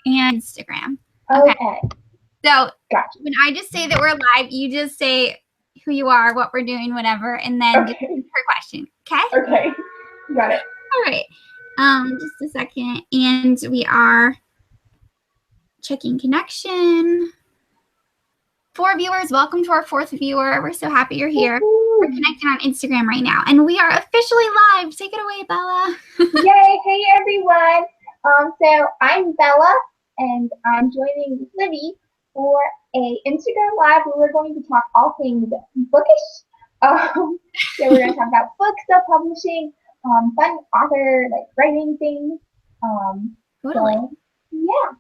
and Instagram. Okay. So Gotcha. when I just say that we're live, you just say who you are, what we're doing, whatever, and then just her question. Okay? Okay. Got it. All right. Just a second. And we are checking connection. 4 viewers. Welcome to our 4th viewer. We're so happy you're here. Woo-hoo. We're connected on Instagram right now. And we are officially live. Take it away, Bella. Yay. Hey, everyone. So I'm Bella, and I'm joining Livy for a Instagram live where we're going to talk all things bookish. So we're going to talk about books, self-publishing, fun author, like writing things. Totally. So, yeah.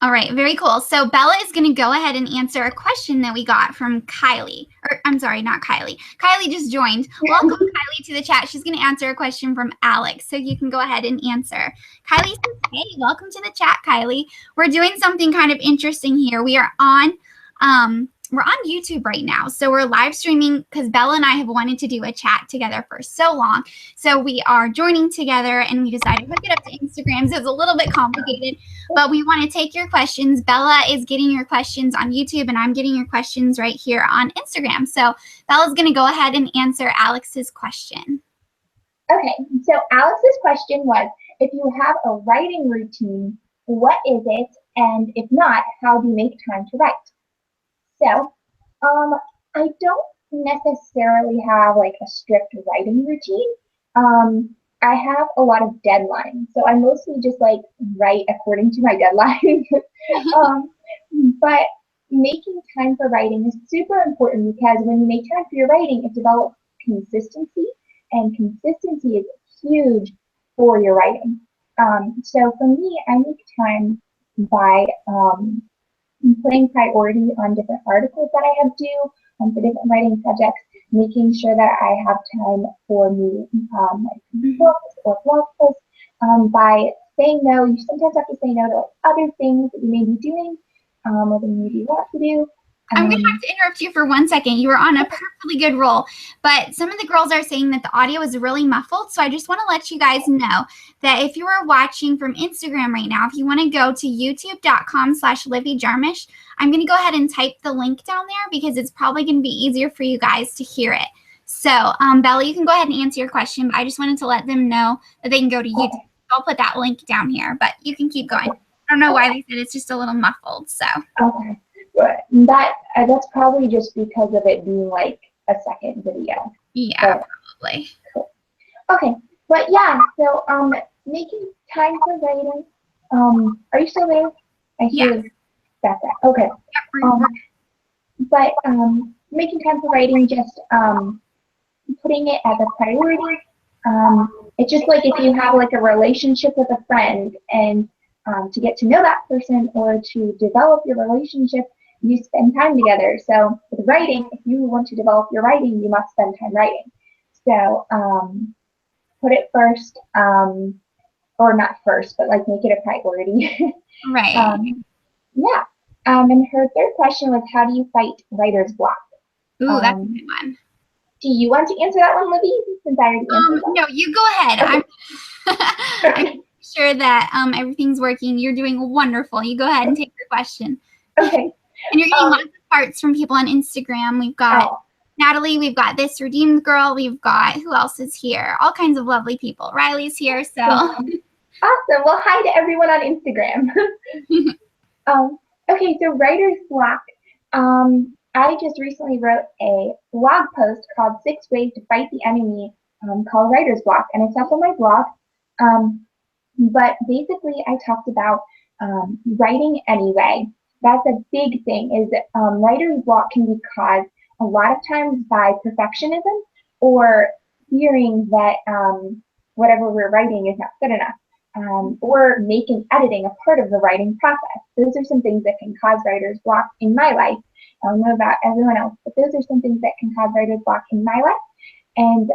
All right, very cool. So Bella is going to go ahead and answer a question that we got from Kylie. Or I'm sorry, not Kylie. Kylie just joined. Welcome, Kylie, to the chat. She's going to answer a question from Alex, so you can go ahead and answer. Kylie says, hey, welcome to the chat, Kylie. We're doing something kind of interesting here. We are on YouTube right now. So we're live streaming because Bella and I have wanted to do a chat together for so long. So we are joining together and we decided to hook it up to Instagram. So it's a little bit complicated, but we want to take your questions. Bella is getting your questions on YouTube and I'm getting your questions right here on Instagram. So Bella's going to go ahead and answer Alex's question. Okay, so Alex's question was, if you have a writing routine, what is it? And if not, how do you make time to write? So, I don't necessarily have like a strict writing routine. I have a lot of deadlines, so I mostly just like write according to my deadlines. But making time for writing is super important because when you make time for your writing, it develops consistency, and consistency is huge for your writing. So for me, I make time by putting priority on different articles that I have due for different writing subjects, making sure that I have time for me, like books or blog posts, by saying no. You sometimes have to say no to like, other things that you may be doing, or that you maybe want to do. I'm going to have to interrupt you for 1 second. You were on a perfectly good roll, but some of the girls are saying that the audio is really muffled. So I just want to let you guys know that if you are watching from Instagram right now, if you want to go to youtube.com/LivyJarmish, I'm going to go ahead and type the link down there because it's probably going to be easier for you guys to hear it. So Bella, you can go ahead and answer your question, but I just wanted to let them know that they can go to YouTube. I'll put that link down here, but you can keep going. I don't know why they said it's just a little muffled. So. Okay. But that's probably just because of it being like a second video. Yeah, probably. Cool. Okay, but yeah, so making time for writing. Are you still there? I hear that. Okay. But making time for writing, just putting it as a priority. It's just like if you have like a relationship with a friend and to get to know that person or to develop your relationship, you spend time together. So with writing, if you want to develop your writing, you must spend time writing. So put it first, or not first, but like make it a priority. Right. Yeah. And her third question was, how do you fight writer's block? Ooh, that's a good one. Do you want to answer that one, Libby? Since I already answered that. No, you go ahead. Okay. I'm sure that everything's working. You're doing wonderful. You go ahead and take your question. Okay. And you're getting lots of hearts from people on Instagram. We've got Natalie. We've got This Redeemed Girl. We've got, who else is here? All kinds of lovely people. Riley's here, so. Awesome. Well, hi to everyone on Instagram. Okay, so writer's block. I just recently wrote a blog post called 6 Ways to Fight the Enemy, called Writer's Block, and it's up on my blog. But basically, I talked about writing anyway. That's a big thing, is that writer's block can be caused a lot of times by perfectionism or fearing that whatever we're writing is not good enough, or making editing a part of the writing process. Those are some things that can cause writer's block in my life. I don't know about everyone else, but those are some things that can cause writer's block in my life. And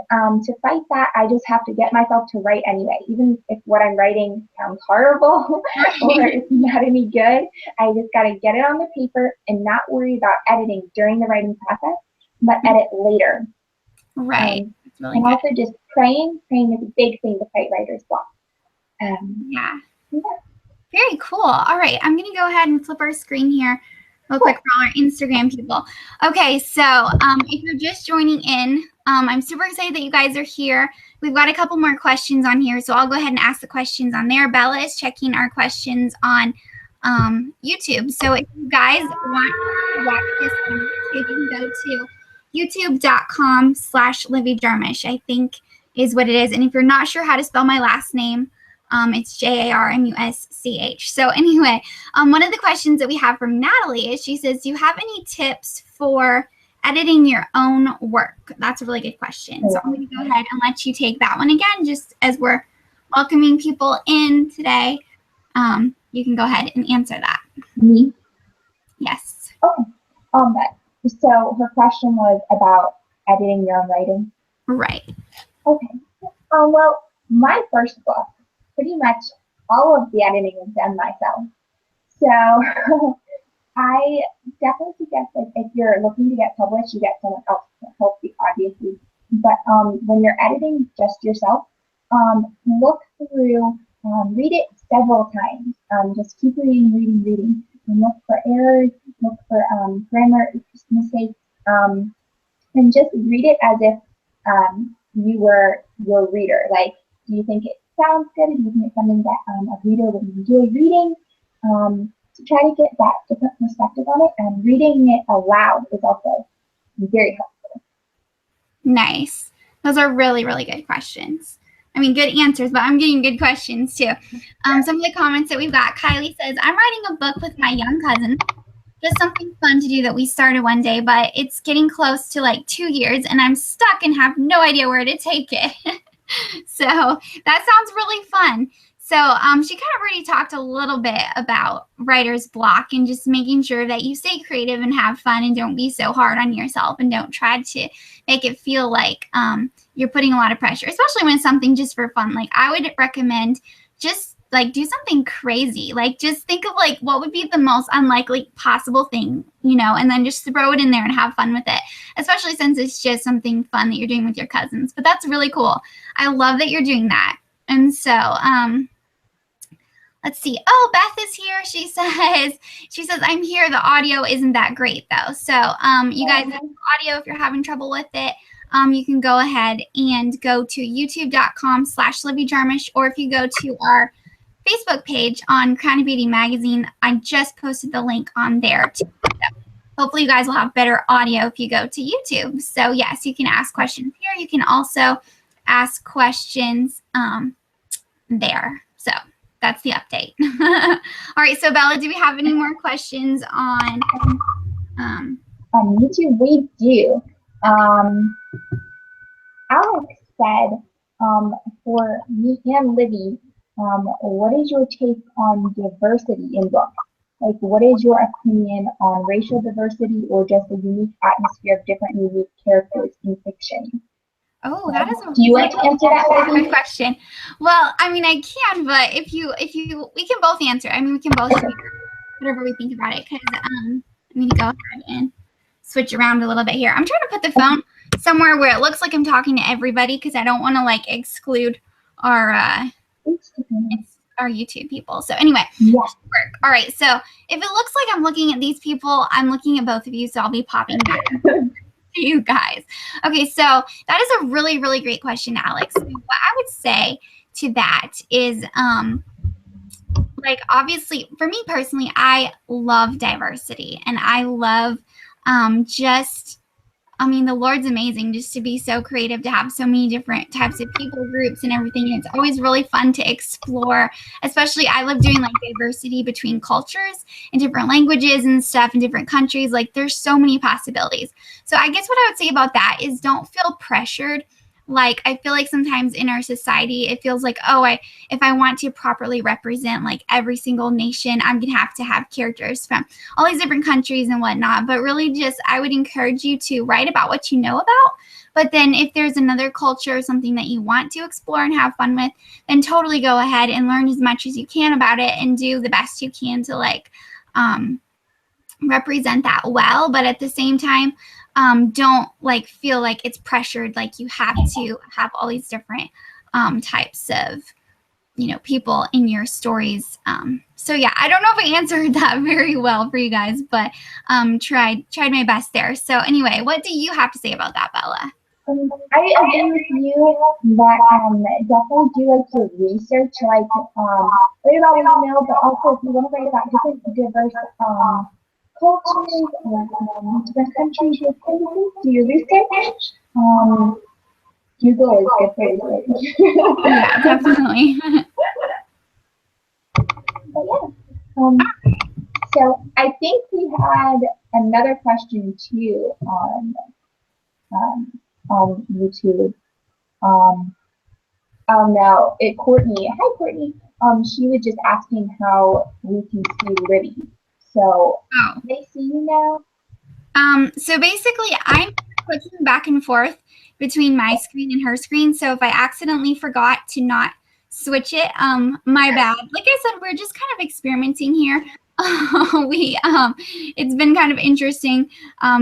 to fight that, I just have to get myself to write anyway. Even if what I'm writing sounds horrible or it's not any good, I just got to get it on the paper and not worry about editing during the writing process, but edit later. Right. That's really and good. Also just praying. Praying is a big thing to fight writer's block. Yeah. Very cool. All right, I'm going to go ahead and flip our screen here real quick for all our Instagram people. Okay, so if you're just joining in, I'm super excited that you guys are here. We've got a couple more questions on here, so I'll go ahead and ask the questions on there. Bella is checking our questions on YouTube. So if you guys want to watch this on YouTube, you can go to youtube.com/Livy Jarmusch, I think is what it is. And if you're not sure how to spell my last name, it's Jarmusch. So anyway, one of the questions that we have from Natalie is, she says, do you have any tips for editing your own work? That's a really good question. So I'm going to go ahead and let you take that one again, just as we're welcoming people in today. You can go ahead and answer that. Me? Yes. Okay. So her question was about editing your own writing. Right. Okay. Well, my first book, pretty much all of the editing was done myself. So I definitely suggest that if you're looking to get published, you get someone else to help you, obviously. But when you're editing just yourself, look through, read it several times. Just keep reading, and look for errors, look for grammar mistakes, and just read it as if you were your reader. Like, do you think it sounds good? Do you think it's something that a reader would enjoy reading? To try to get that different perspective on it, and reading it aloud is also very helpful. Nice. Those are really, really good questions. I mean, good answers, but I'm getting good questions too. Some of the comments that we've got, Kylie says, I'm writing a book with my young cousin. Just something fun to do that we started one day, but it's getting close to like 2 years and I'm stuck and have no idea where to take it. So that sounds really fun. So she kind of already talked a little bit about writer's block and just making sure that you stay creative and have fun and don't be so hard on yourself and don't try to make it feel like you're putting a lot of pressure, especially when it's something just for fun. Like, I would recommend just like do something crazy. Like, just think of like what would be the most unlikely possible thing, you know, and then just throw it in there and have fun with it, especially since it's just something fun that you're doing with your cousins. But that's really cool. I love that you're doing that. And so let's see. Oh, Beth is here. She says, I'm here. The audio isn't that great though. So you guys have audio if you're having trouble with it. You can go ahead and go to youtube.com/Livy Jarmusch, or if you go to our Facebook page on Crown of Beauty Magazine, I just posted the link on there too. So hopefully you guys will have better audio if you go to YouTube. So yes, you can ask questions here. You can also ask questions there. So that's the update. All right, so Bella, do we have any more questions on YouTube? We do. Alex said, for me and Livy, what is your take on diversity in books? Like, what is your opinion on racial diversity or just a unique atmosphere of different unique characters in fiction? Oh, that is a Do you want to answer that question? Well, I mean, I can, but if you, we can both answer. I mean, we can both share whatever we think about it. Because I'm going to go ahead and switch around a little bit here. I'm trying to put the phone somewhere where it looks like I'm talking to everybody, because I don't want to like exclude our YouTube people. So anyway, yes. All right. So if it looks like I'm looking at these people, I'm looking at both of you. So I'll be popping back to you guys. Okay. So that is a really, really great question, Alex. What I would say to that is, like, obviously for me personally, I love diversity, and I love the Lord's amazing just to be so creative, to have so many different types of people groups and everything. And it's always really fun to explore, especially I love doing like diversity between cultures and different languages and stuff in different countries. Like, there's so many possibilities. So I guess what I would say about that is don't feel pressured. Like, I feel like sometimes in our society, it feels like, oh, if I want to properly represent like every single nation, I'm going to have characters from all these different countries and whatnot. But really just, I would encourage you to write about what you know about. But then if there's another culture or something that you want to explore and have fun with, then totally go ahead and learn as much as you can about it and do the best you can to like represent that well. But at the same time, don't like feel like it's pressured, like you have to have all these different types of people in your stories. So yeah, I don't know if I answered that very well for you guys, but tried my best there. So anyway, what do you have to say about that, Bella? I agree with you that definitely do like your research, like write about what you know, but also if you want to write about different diverse cultures or different countries, you're kind of do your research. Google is good for research. Yeah, definitely. But yeah, so I think we had another question too um, on YouTube. Um, Oh no, Courtney. Hi, Courtney. She was just asking how we can see Livy. So, Oh. can they see you now? So basically, I'm clicking back and forth between my screen and her screen. So if I accidentally forgot to not switch it, my bad. Like I said, we're just kind of experimenting here. It's been kind of interesting.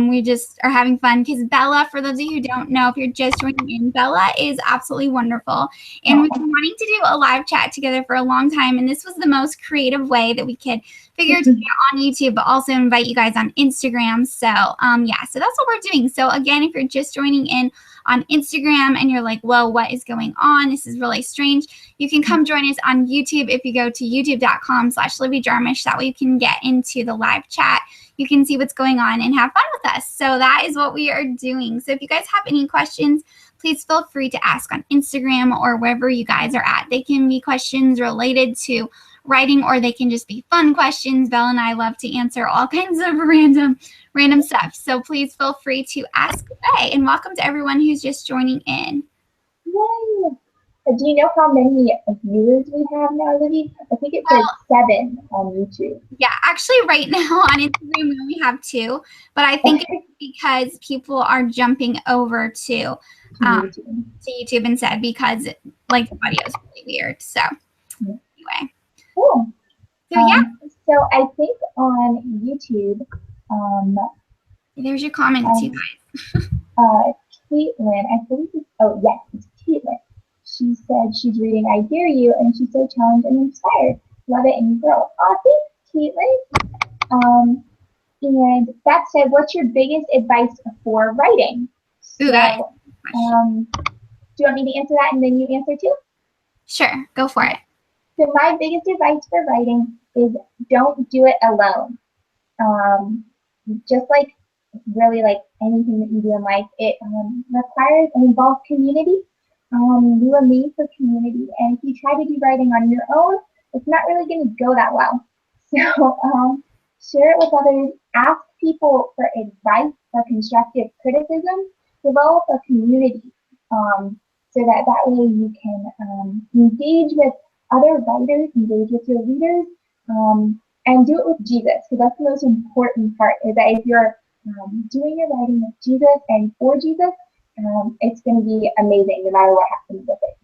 We just are having fun because Bella, for those of you who don't know, if you're just joining in, Bella is absolutely wonderful. And we've been wanting to do a live chat together for a long time. And this was the most creative way that we could figure to get on YouTube, but also invite you guys on Instagram. So yeah, so that's what we're doing. So again, if you're just joining in on Instagram and you're like, whoa, what is going on? This is really strange. You can come join us on YouTube if you go to youtube.com/LivyJarmish. That way you can get into the live chat. You can see what's going on and have fun with us. So that is what we are doing. So if you guys have any questions, please feel free to ask on Instagram or wherever you guys are at. They can be questions related to writing, or they can just be fun questions. Belle and I love to answer all kinds of random stuff. So please feel free to ask away. And welcome to everyone who's just joining in. Yay! Do you know how many viewers we have now, Livy? I think it says 7 on YouTube. Yeah, actually right now on Instagram we only have 2, but I think it's because people are jumping over to YouTube instead because like the audio is really weird. So anyway. Cool. So yeah. So I think on YouTube, there's your comments, you guys. Caitlin, I believe it's Caitlin. She said she's reading I Dare You, and she's so challenged and inspired. Love it, and you grow. Oh, thanks, Caitlin. And that said, what's your biggest advice for writing? So, do you want me to answer that and then you answer too? Sure, go for it. So my biggest advice for writing is don't do it alone. Just like really like anything that you do in life, it requires and involves community. You are made for community, and if you try to do writing on your own, it's not really going to go that well. So share it with others, ask people for advice or constructive criticism, develop a community so that way you can engage with other writers, engage with your readers, and do it with Jesus, because that's the most important part, is that if you're doing your writing with Jesus and for Jesus, it's going to be amazing no matter what happens with it.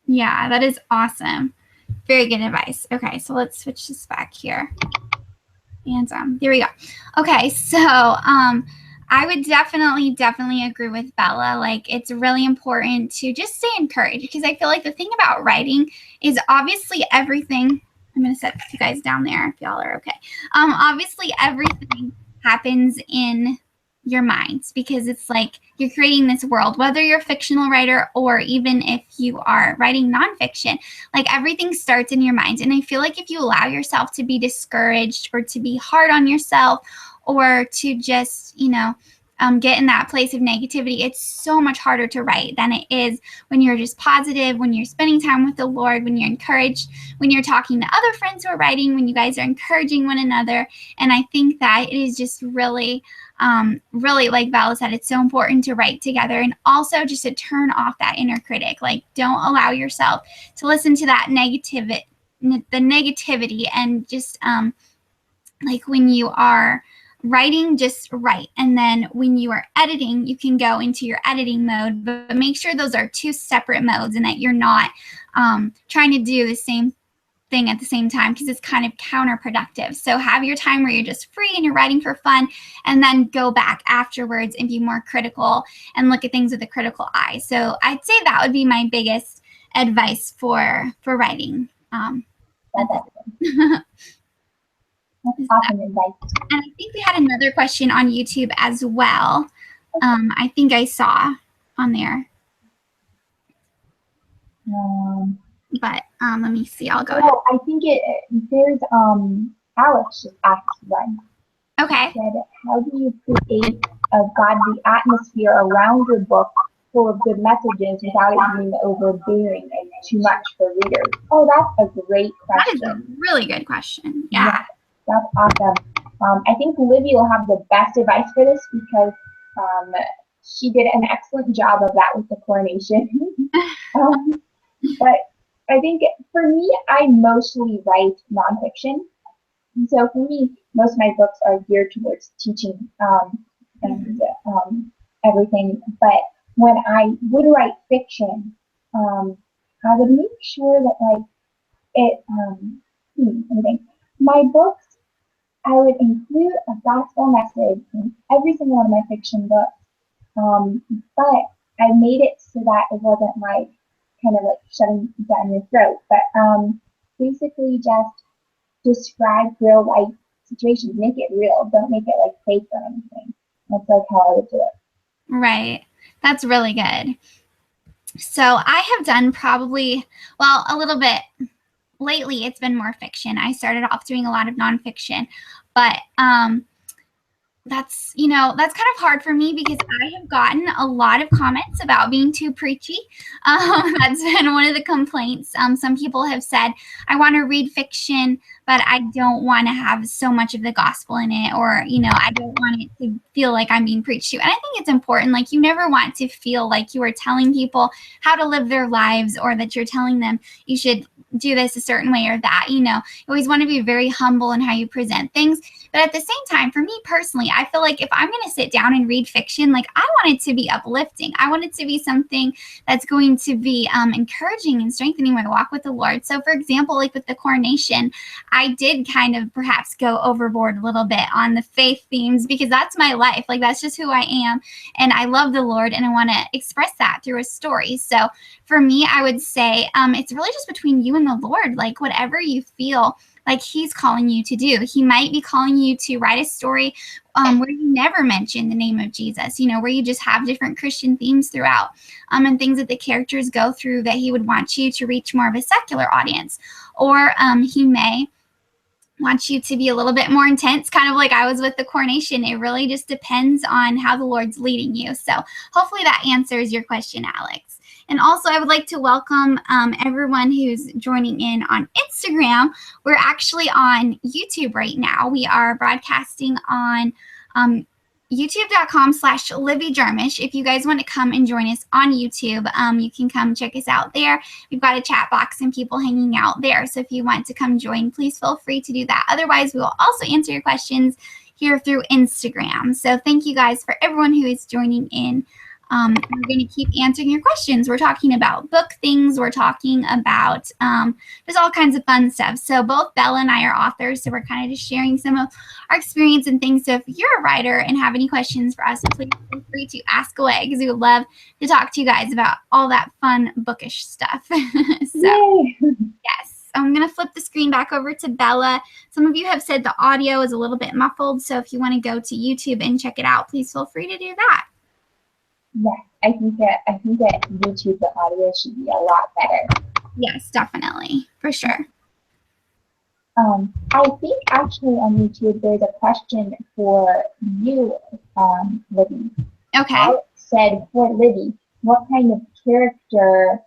Yeah, that is awesome. Very good advice. Okay, so let's switch this back here. And there we go. Okay, so I would definitely agree with Bella. Like, it's really important to just stay encouraged, because I feel like the thing about writing is obviously everything. I'm going to set you guys down there if y'all are okay. Obviously, everything happens in your minds, because it's like you're creating this world, whether you're a fictional writer or even if you are writing nonfiction, like everything starts in your mind. And I feel like if you allow yourself to be discouraged or to be hard on yourself or to just, get in that place of negativity, it's so much harder to write than it is when you're just positive, when you're spending time with the Lord, when you're encouraged, when you're talking to other friends who are writing, when you guys are encouraging one another. And I think that it is just really, like Vala said, it's so important to write together, and also just to turn off that inner critic. Like, don't allow yourself to listen to that negativity, and just like when you are writing, just write. And then when you are editing, you can go into your editing mode, but make sure those are 2 separate modes and that you're not trying to do the same thing at the same time, because it's kind of counterproductive. So have your time where you're just free and you're writing for fun, and then go back afterwards and be more critical and look at things with a critical eye. So I'd say that would be my biggest advice for writing. That's awesome. That's awesome advice. And I think we had another question on YouTube as well. I think I saw on there. But let me see. I'll go ahead. I think there's Alex just asked one. Okay. Said, how do you create a godly atmosphere around your book full of good messages without it being overbearing and too much for readers? Oh, that's a great question. That is a really good question. Yeah. That's awesome. I think Livy will have the best advice for this because she did an excellent job of that with the coronation. But I think for me, I mostly write nonfiction. So for me, most of my books are geared towards teaching and everything. But when I would write fiction, I would make sure that my books, I would include a gospel message in every single one of my fiction books. But I made it so that it wasn't like kind of like shoving down your throat, but basically just describe real life situations. Make it real. Don't make it like fake or anything. That's like how I would do it. Right. That's really good. So I have done probably, well, a little bit. Lately, it's been more fiction. I started off doing a lot of nonfiction, but that's kind of hard for me because I have gotten a lot of comments about being too preachy. That's been one of the complaints. Some people have said, I want to read fiction, but I don't want to have so much of the gospel in it, or, I don't want it to feel like I'm being preached to. And I think it's important. Like, you never want to feel like you are telling people how to live their lives, or that you're telling them you should do this a certain way or that. You always want to be very humble in how you present things. But at the same time, for me personally, I feel like if I'm going to sit down and read fiction, like, I want it to be uplifting. I want it to be something that's going to be encouraging and strengthening my walk with the Lord. So for example, like with the coronation, I did kind of perhaps go overboard a little bit on the faith themes because that's my life. Like, that's just who I am. And I love the Lord and I want to express that through a story. So for me, I would say it's really just between you and the Lord. Like, whatever you feel like He's calling you to do. He might be calling you to write a story where you never mention the name of Jesus, where you just have different Christian themes throughout, and things that the characters go through that He would want you to reach more of a secular audience. Or He may want you to be a little bit more intense, kind of like I was with the coronation. It really just depends on how the Lord's leading you. So hopefully that answers your question, Alex. And also, I would like to welcome everyone who's joining in on Instagram. We're actually on YouTube right now. We are broadcasting on youtube.com/LivyJermish. If you guys want to come and join us on YouTube, you can come check us out there. We've got a chat box and people hanging out there. So if you want to come join, please feel free to do that. Otherwise, we will also answer your questions here through Instagram. So thank you guys for everyone who is joining in. We're going to keep answering your questions. We're talking about book things. We're talking about just all kinds of fun stuff. So both Bella and I are authors, so we're kind of just sharing some of our experience and things. So if you're a writer and have any questions for us, please feel free to ask away, because we would love to talk to you guys about all that fun bookish stuff. Yes. I'm going to flip the screen back over to Bella. Some of you have said the audio is a little bit muffled, so if you want to go to YouTube and check it out, please feel free to do that. Yes, I think that YouTube, the audio should be a lot better. Yes, definitely, for sure. I think actually on YouTube there's a question for you, Livy. Okay. Alex said, for Livy, what kind of character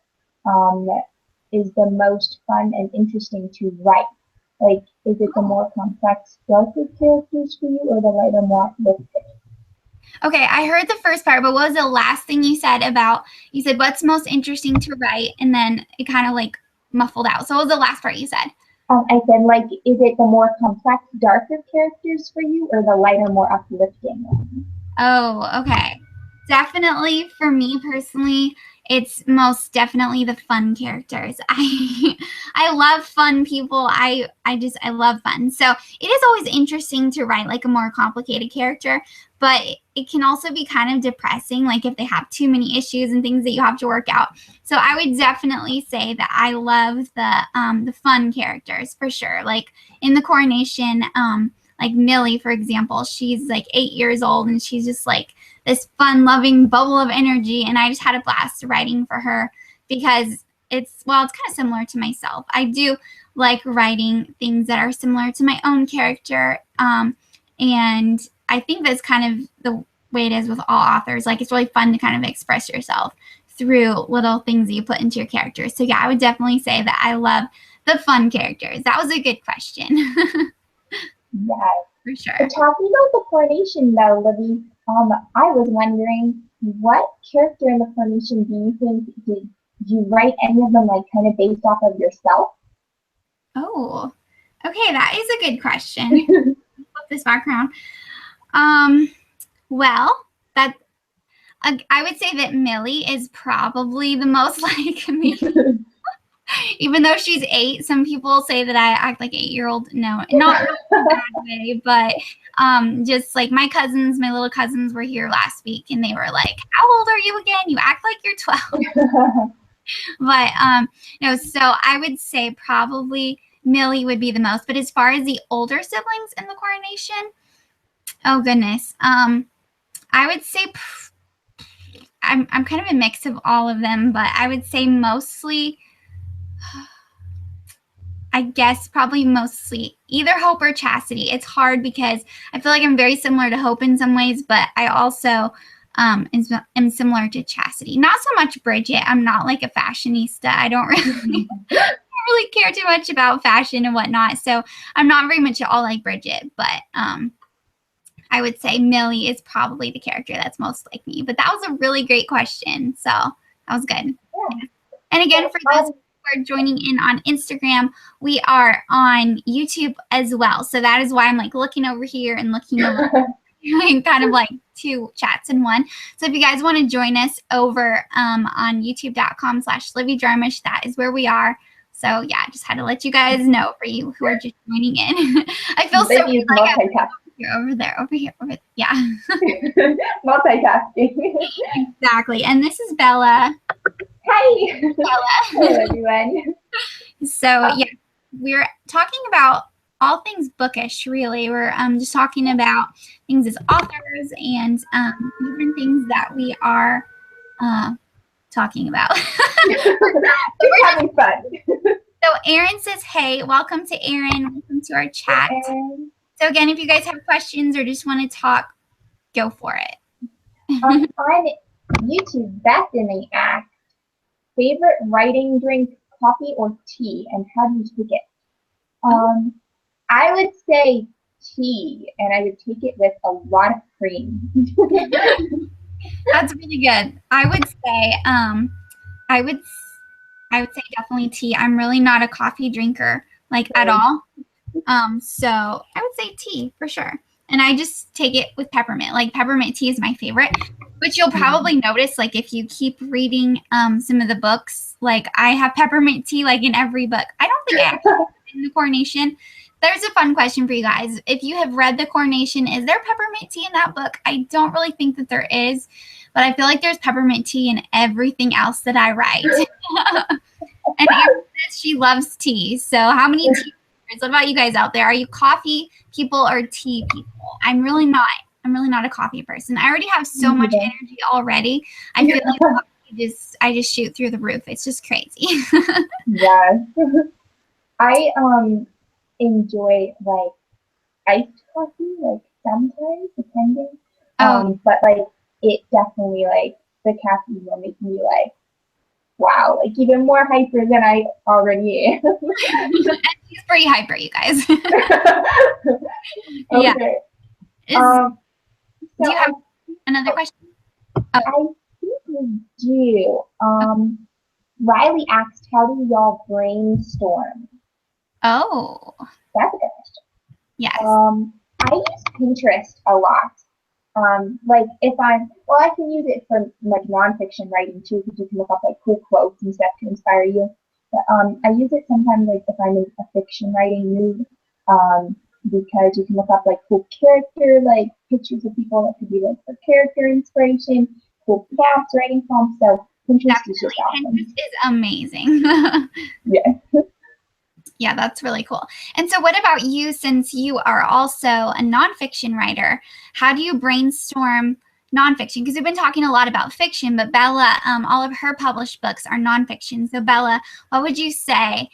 is the most fun and interesting to write? Like, is it the more complex, darker characters for you, or the lighter, more uplifting? Okay, I heard the first part, but what was the last thing you said about, you said what's most interesting to write, and then it kind of like muffled out. So what was the last part you said? I said, like, is it the more complex, darker characters for you, or the lighter, more uplifting ones? Oh, okay. Definitely for me personally, it's most definitely the fun characters. I love fun people. I love fun. So it is always interesting to write like a more complicated character, but it can also be kind of depressing, like if they have too many issues and things that you have to work out. So I would definitely say that I love the fun characters for sure. Like in the Coronation, like Millie, for example, she's like 8 years old and she's just like this fun-loving bubble of energy, and I just had a blast writing for her because it's kind of similar to myself. I do like writing things that are similar to my own character, and I think that's kind of the way it is with all authors. Like it's really fun to kind of express yourself through little things that you put into your characters. So yeah, I would definitely say that I love the fun characters. That was a good question. Yes. For sure. So talking about the Coronation though, Livy, I was wondering what character in the Coronation do you think did you write any of them like kind of based off of yourself? Oh, okay, that is a good question. Flip this background. Well, that I would say that Millie is probably the most like me. Even though she's 8, some people say that I act like 8-year-old. No, not in a bad way, but just like my little cousins were here last week, and they were like, "How old are you again? You act like you're 12." But no, so I would say probably Millie would be the most. But as far as the older siblings in the Coronation, oh goodness, I would say I'm kind of a mix of all of them, but I would say mostly. I guess probably mostly either Hope or Chastity. It's hard because I feel like I'm very similar to Hope in some ways, but I also am similar to Chastity. Not so much Bridget. I'm not like a fashionista. I don't really care too much about fashion and whatnot. So I'm not very much at all like Bridget, but I would say Millie is probably the character that's most like me. But that was a really great question. So that was good. Yeah. And again, for those who are joining in on Instagram, we are on YouTube as well. So that is why I'm like looking over here and looking over and kind of like 2 chats in one. So if you guys want to join us over on youtube.com/LivyDrummish, that is where we are. So yeah, just had to let you guys know for you who are just joining in. I feel so Livy is multitasking. Over there, yeah. Multitasking. Exactly. And this is Bella. Hi. Bella. Hello, everyone. So yeah, we're talking about all things bookish, really. We're just talking about things as authors and different things that we are talking about. We're having fun. So Erin says, hey, welcome to Erin. Welcome to our chat. So again, if you guys have questions or just want to talk, go for it. On YouTube, Bethany asked, favorite writing drink, coffee or tea, and how do you take it? I would say tea, and I would take it with a lot of cream. That's really good. I would say definitely tea. I'm really not a coffee drinker, like at all. So I would say tea for sure. And I just take it with peppermint. Like peppermint tea is my favorite, which you'll probably notice, like if you keep reading some of the books, like I have peppermint tea like in every book. I don't think I actually have in the Coronation. There's a fun question for you guys. If you have read the Coronation, is there peppermint tea in that book? I don't really think that there is, but I feel like there's peppermint tea in everything else that I write. And Erin says she loves tea. So how many tea drinkers? What about you guys out there? Are you coffee people or tea people? I'm really not a coffee person. I already have so much energy already. I feel like I just shoot through the roof. It's just crazy. Yes. I enjoy like iced coffee, like sometimes, depending. But like it definitely like the caffeine will make me like, wow, like even more hyper than I already am. He's pretty hyper, you guys. Okay. Yeah. Do you have another question? I think we do. Riley asked, how do y'all brainstorm? Oh. That's a good question. Yes. I use Pinterest a lot. Like if I can use it for like nonfiction writing too, because you can look up like cool quotes and stuff to inspire you. But I use it sometimes like if I'm in a fiction writing mood, because you can look up like cool character, like pictures of people that could be like for character inspiration, cool plots, writing prompts. So Pinterest is just Definitely. awesome. Pinterest is amazing. Yeah. Yeah, that's really cool. And so what about you, since you are also a nonfiction writer? How do you brainstorm nonfiction? Because we've been talking a lot about fiction, but Bella, all of her published books are nonfiction. So Bella, what would you say?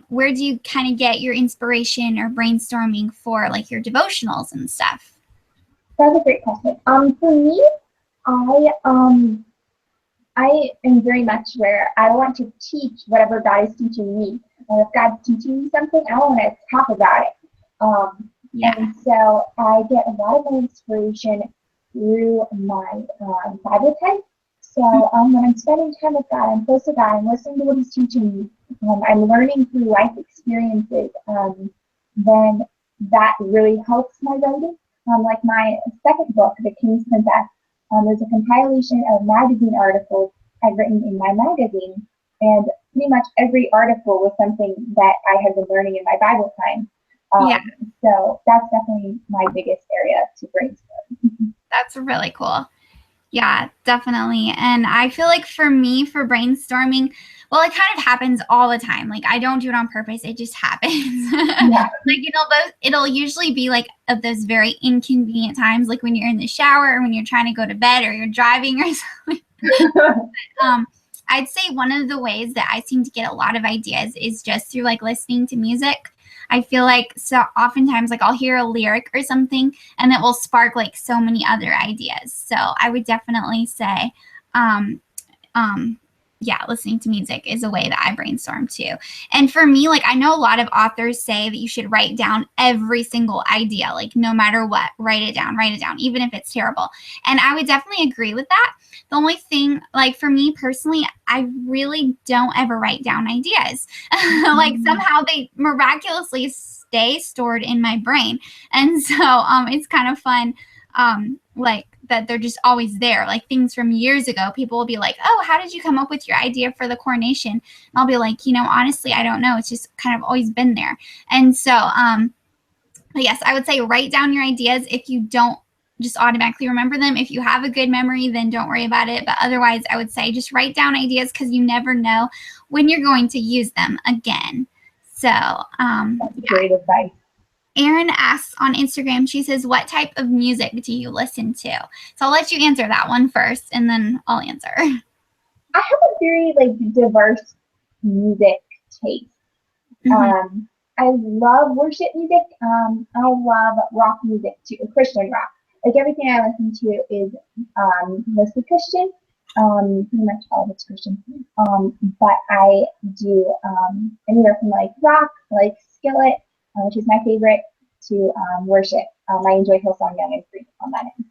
Where do you kind of get your inspiration or brainstorming for like your devotionals and stuff? That's a great question. For me, I um I am very much where I want to teach whatever God is teaching me. And if God's teaching me something, I want to talk about it. Yeah. And so I get a lot of my inspiration through my Bible time. So when I'm spending time with God, I'm close to God, I'm listening to what He's teaching me, I'm learning through life experiences, then that really helps my writing. Like my second book, The King's Princess, there's a compilation of magazine articles I've written in my magazine, and pretty much every article was something that I had been learning in my Bible time. Yeah. So that's definitely my biggest area to brainstorm. That's really cool. Yeah, definitely. And I feel like for me, for brainstorming, well, it kind of happens all the time. Like I don't do it on purpose. It just happens. Yeah. Like it'll usually be like at those very inconvenient times, like when you're in the shower or when you're trying to go to bed or you're driving or something. I'd say one of the ways that I seem to get a lot of ideas is just through like listening to music. I feel like so oftentimes like I'll hear a lyric or something and it will spark like so many other ideas. So I would definitely say, um, yeah, listening to music is a way that I brainstorm too. And for me, like I know a lot of authors say that you should write down every single idea, like no matter what, write it down, even if it's terrible. And I would definitely agree with that. The only thing, like for me personally, I really don't ever write down ideas. Like somehow they miraculously stay stored in my brain. And so it's kind of fun. Like that they're just always there, like things from years ago. People will be like, oh, how did you come up with your idea for the coronation? And I'll be like, honestly, I don't know, it's just kind of always been there. And so but yes, I would say write down your ideas. If you don't just automatically remember them, if you have a good memory, then don't worry about it. But otherwise, I would say just write down ideas, because you never know when you're going to use them again. So that's great advice. Erin asks on Instagram, she says, what type of music do you listen to? So I'll let you answer that one first, and then I'll answer. I have a very diverse music taste. Mm-hmm. I love worship music. I love rock music too, Christian rock. Like everything I listen to is mostly Christian. Pretty much all of it's Christian. But I do anywhere from like rock, like Skillet, which is my favorite, to worship. I enjoy Hillsong Young and Free on that end.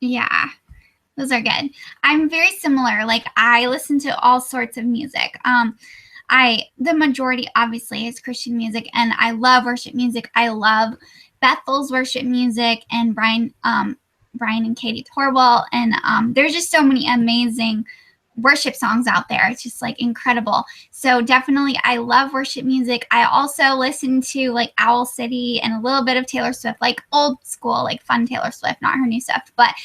Yeah, those are good. I'm very similar. Like I listen to all sorts of music. The majority obviously is Christian music, and I love worship music. I love Bethel's worship music and Brian and Katie Torwell, and there's just so many amazing worship songs out there. It's just like incredible. So definitely I love worship music. I also listen to like Owl City and a little bit of Taylor Swift, like old school, like fun Taylor Swift, not her new stuff. But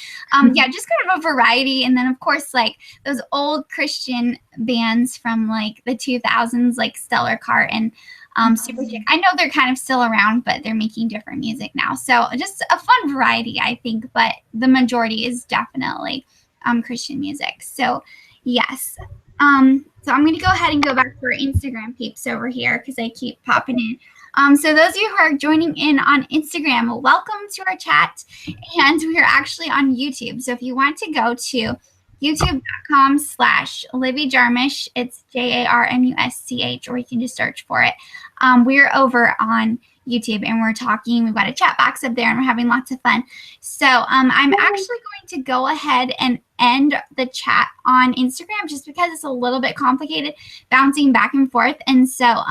yeah, just kind of a variety. And then of course like those old Christian bands from like the 2000s, like Stellar Cart and Super Chick. I know they're kind of still around, but they're making different music now. So just a fun variety, I think, but the majority is definitely Christian music. So yes. So I'm going to go ahead and go back to our Instagram peeps over here, because they keep popping in. So those of you who are joining in on Instagram, welcome to our chat. And we are actually on YouTube. So if you want to go to youtube.com/Livy Jarmusch, it's JARMUSCH, or you can just search for it. We're over on YouTube and we're talking. We've got a chat box up there and we're having lots of fun. So I'm actually going to go ahead and end the chat on Instagram, just because it's a little bit complicated bouncing back and forth. And so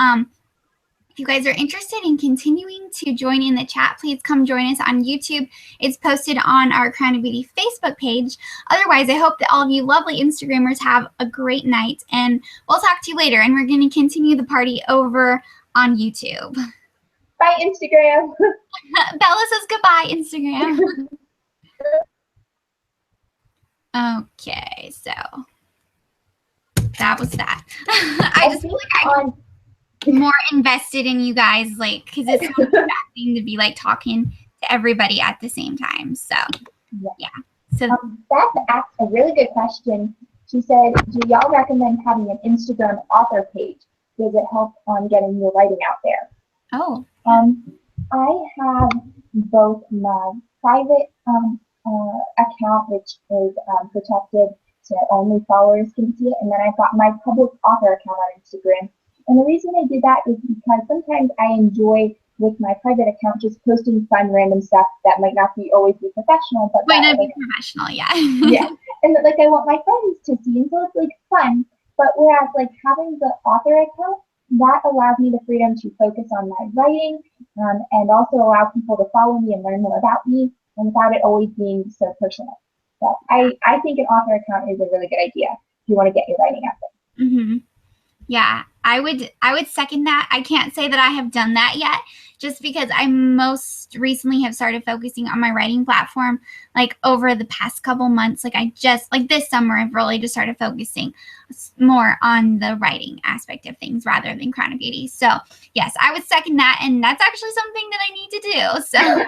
if you guys are interested in continuing to join in the chat, please come join us on YouTube. It's posted on our Crown of Beauty Facebook page. Otherwise, I hope that all of you lovely Instagrammers have a great night, and we'll talk to you later. And we're going to continue the party over on YouTube. Bye, Instagram. Bella says goodbye, Instagram. Okay, so that was that. I just feel like I'm more invested in you guys, like, because it's so distracting to be like talking to everybody at the same time. So yeah. So Beth asked a really good question. She said, "Do y'all recommend having an Instagram author page? Does it help on getting your writing out there?" Oh. I have both my private account, which is protected, so only followers can see it, and then I've got my public author account on Instagram. And the reason I did that is because sometimes I enjoy, with my private account, just posting fun random stuff that might not be always be professional, but might not be professional, yeah. Yeah, and that, like, I want my friends to see, and so it's like fun. But whereas like having the author account, that allows me the freedom to focus on my writing, and also allow people to follow me and learn more about me, and without it always being so personal. So I think an author account is a really good idea if you want to get your writing out there. Mm-hmm. Yeah, I would second that. I can't say that I have done that yet, just because I most recently have started focusing on my writing platform, like over the past couple months. Like I just, like this summer, I've really just started focusing more on the writing aspect of things rather than Crown of Beauty. So yes, I would second that, and that's actually something that I need to do. So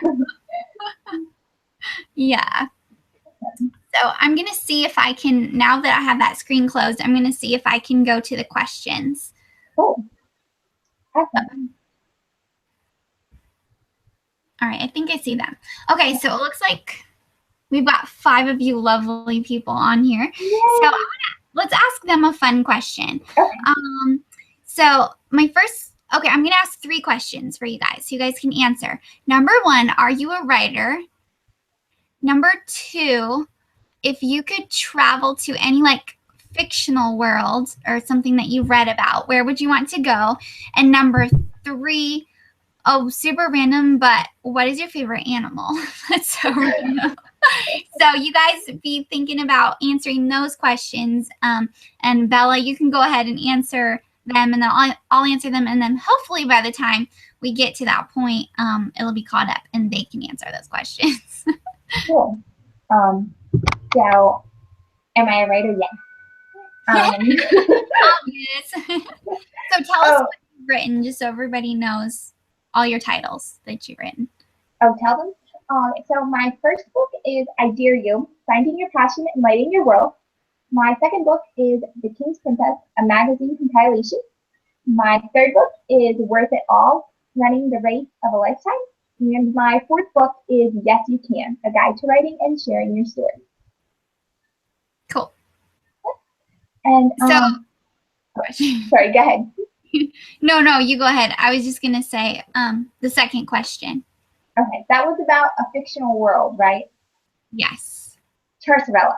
yeah. So I'm going to see if I can, now that I have that screen closed, I'm going to see if I can go to the questions. Cool. Awesome. All right, I think I see them. Okay, so it looks like we've got 5 of you lovely people on here. Yay. So let's ask them a fun question. Okay. So my first, okay, I'm going to ask 3 questions for you guys so you guys can answer. Number 1, are you a writer? Number 2, if you could travel to any like fictional world or something that you've read about, where would you want to go? And number 3, oh, super random, but what is your favorite animal? That's so random. So you guys be thinking about answering those questions. And Bella, you can go ahead and answer them, and then I'll answer them. And then hopefully by the time we get to that point, it'll be caught up and they can answer those questions. Cool. So, am I a writer? Yes. Obvious. So tell us what you've written, just so everybody knows all your titles that you've written. Oh, tell them? So my first book is I Dare You, Finding Your Passion and Lighting Your World. My second book is The King's Princess, a magazine compilation. My third book is Worth It All, Running the Race of a Lifetime. And my fourth book is Yes You Can, a guide to writing and sharing your story. Cool. And sorry, go ahead. No, you go ahead. I was just gonna say the second question. Okay, that was about a fictional world, right? Yes. Tarsarella.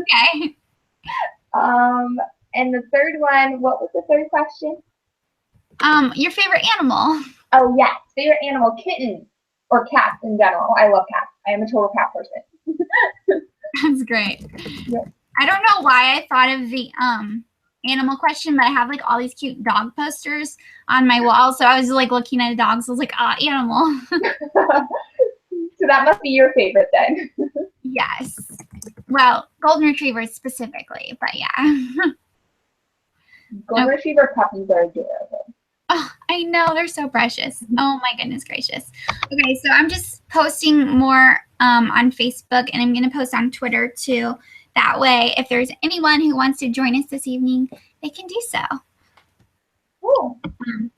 Okay. And the third one, what was the third question? Your favorite animal. Oh yes, favorite animal, kitten, or cats in general. I love cats. I am a total cat person. That's great. Yep. I don't know why I thought of the animal question, but I have like all these cute dog posters on my wall. So I was like looking at dogs. I was like, animal. So that must be your favorite then. Yes. Well, golden retrievers specifically, but yeah. Golden retriever puppies are adorable. Oh, I know, they're so precious. Oh my goodness gracious. Okay, so I'm just posting more on Facebook, and I'm going to post on Twitter too. That way, if there's anyone who wants to join us this evening, they can do so. Cool.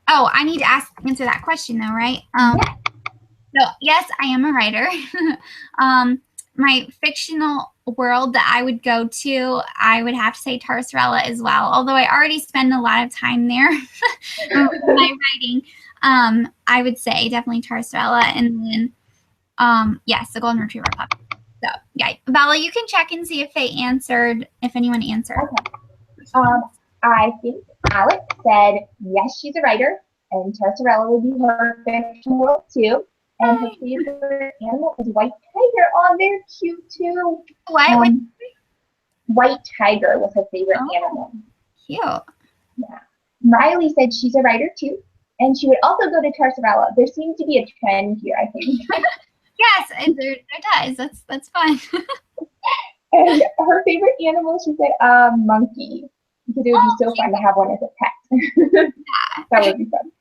Oh, I need to answer that question though, right? So yes, I am a writer. My fictional world that I would go to, I would have to say Tarsarella as well. Although I already spend a lot of time there with my writing, I would say definitely Tarsarella, and then yes, the golden retriever puppy. So yeah, Bella, you can check and see if they answered, if anyone answered. Okay. I think Alex said yes, she's a writer. And Tarsarella would be her fictional world too. And her favorite animal is white tiger. Oh, they're cute too. What? White tiger was her favorite animal. Cute. Yeah. Riley said she's a writer too, and she would also go to Tarsarella. There seems to be a trend here, I think. Yes, there does. That's fun. And her favorite animal, she said, a monkey, because it would be so fun to have one as a pet. Yeah. That would be fun.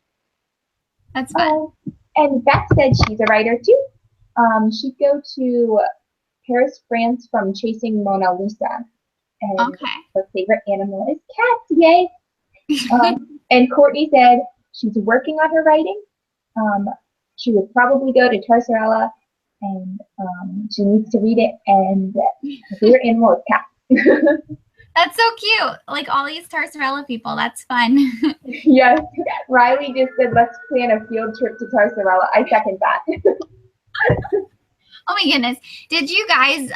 That's fun. And Beth said she's a writer too. She'd go to Paris, France from chasing Mona Lisa. And her favorite animal is cats. Yay! And Courtney said she's working on her writing. She would probably go to Tarsarella, and she needs to read it. And her favorite animal is cats. That's so cute. Like all these Tarsarella people. That's fun. Yes. Riley just said, let's plan a field trip to Tarsarella. I second that. Oh my goodness. Did you guys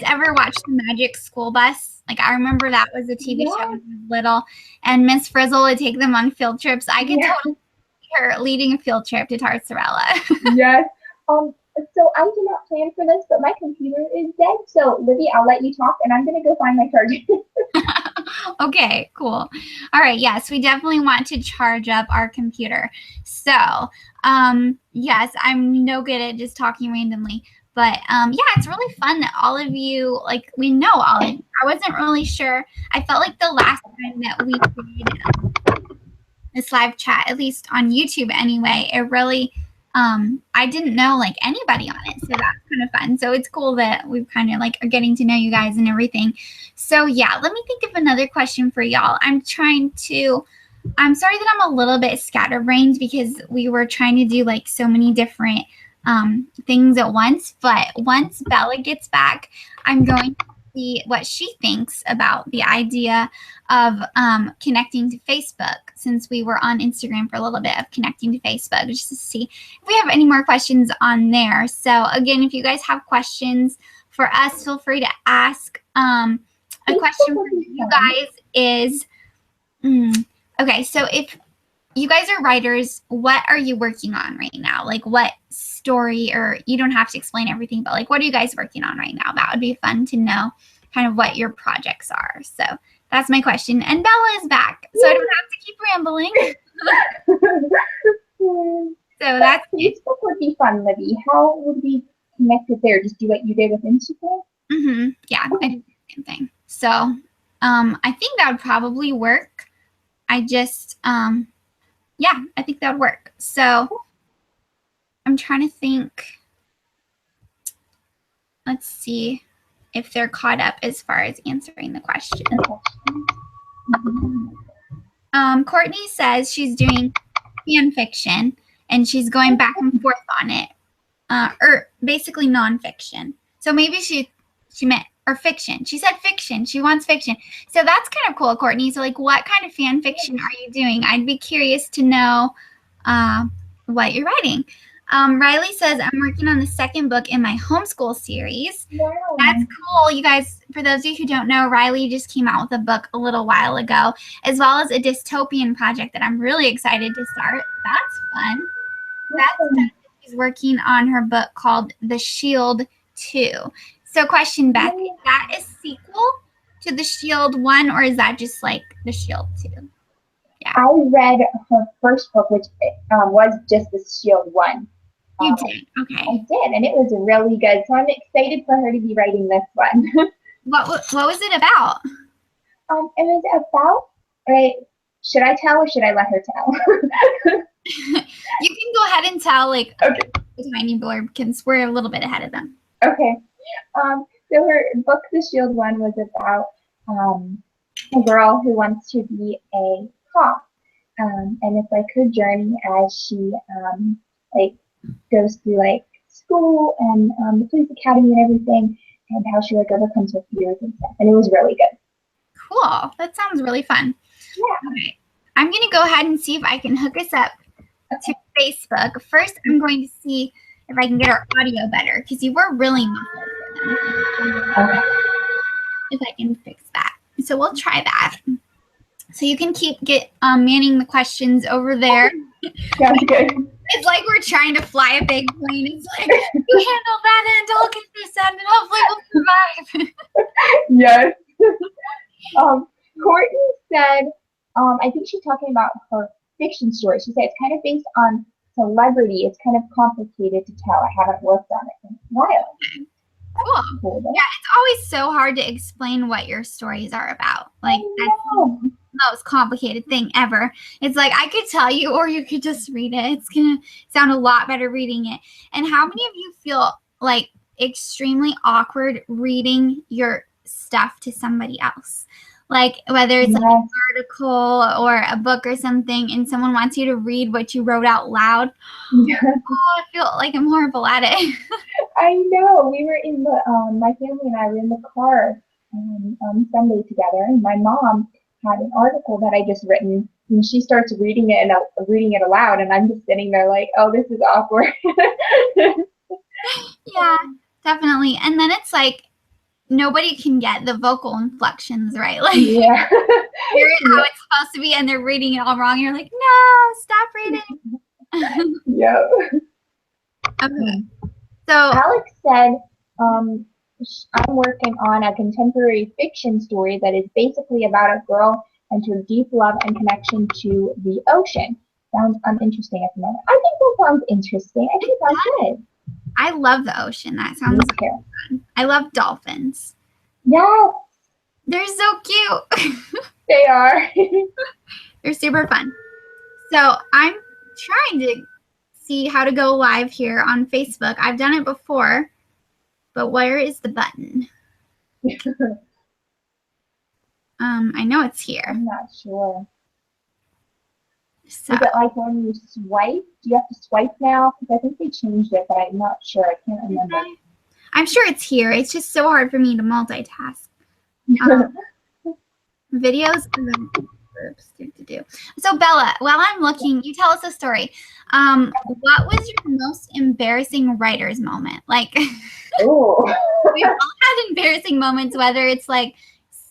ever watch the Magic School Bus? Like I remember that was a TV show when I was little, and Miss Frizzle would take them on field trips. I could totally see her leading a field trip to Tarsarella. Yes. So I did not plan for this, but my computer is dead. So Livy, I'll let you talk, and I'm gonna go find my charger. Okay, cool. All right, yes, we definitely want to charge up our computer. So, yes, I'm no good at just talking randomly, but yeah, it's really fun that all of you, like, we know all of you. I wasn't really sure. I felt like the last time that we did this live chat, at least on YouTube anyway, it really, I didn't know like anybody on it, so that's kind of fun. So it's cool that we've kind of like are getting to know you guys and everything. So yeah, let me think of another question for y'all. I'm sorry that I'm a little bit scatterbrained because we were trying to do like so many different things at once. But once Bella gets back, I'm going to see what she thinks about the idea of connecting to Facebook, since we were on Instagram for a little bit, of connecting to Facebook, just to see if we have any more questions on there. So again, if you guys have questions for us, feel free to ask. A question for you guys is, okay, so if you guys are writers, what are you working on right now? Like what story, or you don't have to explain everything, but like what are you guys working on right now? That would be fun to know kind of what your projects are. So that's my question. And Bella is back, so I don't have to keep rambling. So that's Facebook would be fun, Livy. How would we connect it there? Just do what you did with Instagram? Yeah, I did the same thing. So I think that would probably work. I just yeah, I think that would work. So I'm trying to think. Let's see if they're caught up as far as answering the question. Courtney says she's doing fan fiction and she's going back and forth on it, or basically nonfiction. So maybe she meant, or fiction. She said fiction. She wants fiction. So that's kind of cool, Courtney. So like, what kind of fan fiction are you doing? I'd be curious to know what you're writing. Riley says, I'm working on the second book in my homeschool series. Wow. That's cool. You guys, for those of you who don't know, Riley just came out with a book a little while ago, as well as a dystopian project that I'm really excited to start. That's fun. She's working on her book called The Shield 2. So question, Beth, is that a sequel to The Shield 1, or is that just like The Shield 2? Yeah. I read her first book, which was just The Shield 1. You did? Okay. I did, and it was really good. So I'm excited for her to be writing this one. What was it about? It was about, right, should I tell or should I let her tell? You can go ahead and tell, like, okay. The tiny blurb, because we're a little bit ahead of them. Okay. So her book, The Shield 1, was about a girl who wants to be a cop. And it's like her journey as she like goes through like school and the police academy and everything, and how she like overcomes her fears and stuff. And it was really good. Cool. That sounds really fun. Yeah. Okay. I'm going to go ahead and see if I can hook us up to Facebook. First, I'm going to see if I can get our audio better, because you were really muffled. Okay. If I can fix that. So we'll try that. So you can keep manning the questions over there. Sounds good. It's like we're trying to fly a big plane. It's like, you handle that end, I'll get this end, and hopefully we'll survive. Yes. Courtney said, I think she's talking about her fiction story. She said it's kind of based on celebrity. It's kind of complicated to tell. I haven't worked on it in a while. Cool. Yeah, it's always so hard to explain what your stories are about. Like, that's the most complicated thing ever. It's like, I could tell you, or you could just read it. It's going to sound a lot better reading it. And how many of you feel like extremely awkward reading your stuff to somebody else? Like, whether it's like an article or a book or something, and someone wants you to read what you wrote out loud. Yes. Oh, I feel like I'm horrible at it. I know. We were in the, my family and I were in the car on Sunday together, and my mom had an article that I just written, and she starts reading it and reading it aloud, and I'm just sitting there like, oh, this is awkward. Yeah, definitely. And then it's like, nobody can get the vocal inflections right. Like, yeah. hear it how it's supposed to be, and they're reading it all wrong. You're like, no, stop reading. Yeah. Okay. So Alex said, I'm working on a contemporary fiction story that is basically about a girl and her deep love and connection to the ocean. Sounds uninteresting at the moment. I think that sounds interesting. I think it sounds good. I love the ocean. That sounds fun. I love dolphins. Yes. They're so cute. They are. They're super fun. So I'm trying to see how to go live here on Facebook. I've done it before, but where is the button? I know it's here. I'm not sure. So, is it like when you swipe? Do you have to swipe now? Because I think they changed it, but I'm not sure. I can't remember. I'm sure it's here. It's just so hard for me to multitask. Videos. So Bella, while I'm looking, you tell us a story. What was your most embarrassing writer's moment? Like, we've all had embarrassing moments, whether it's like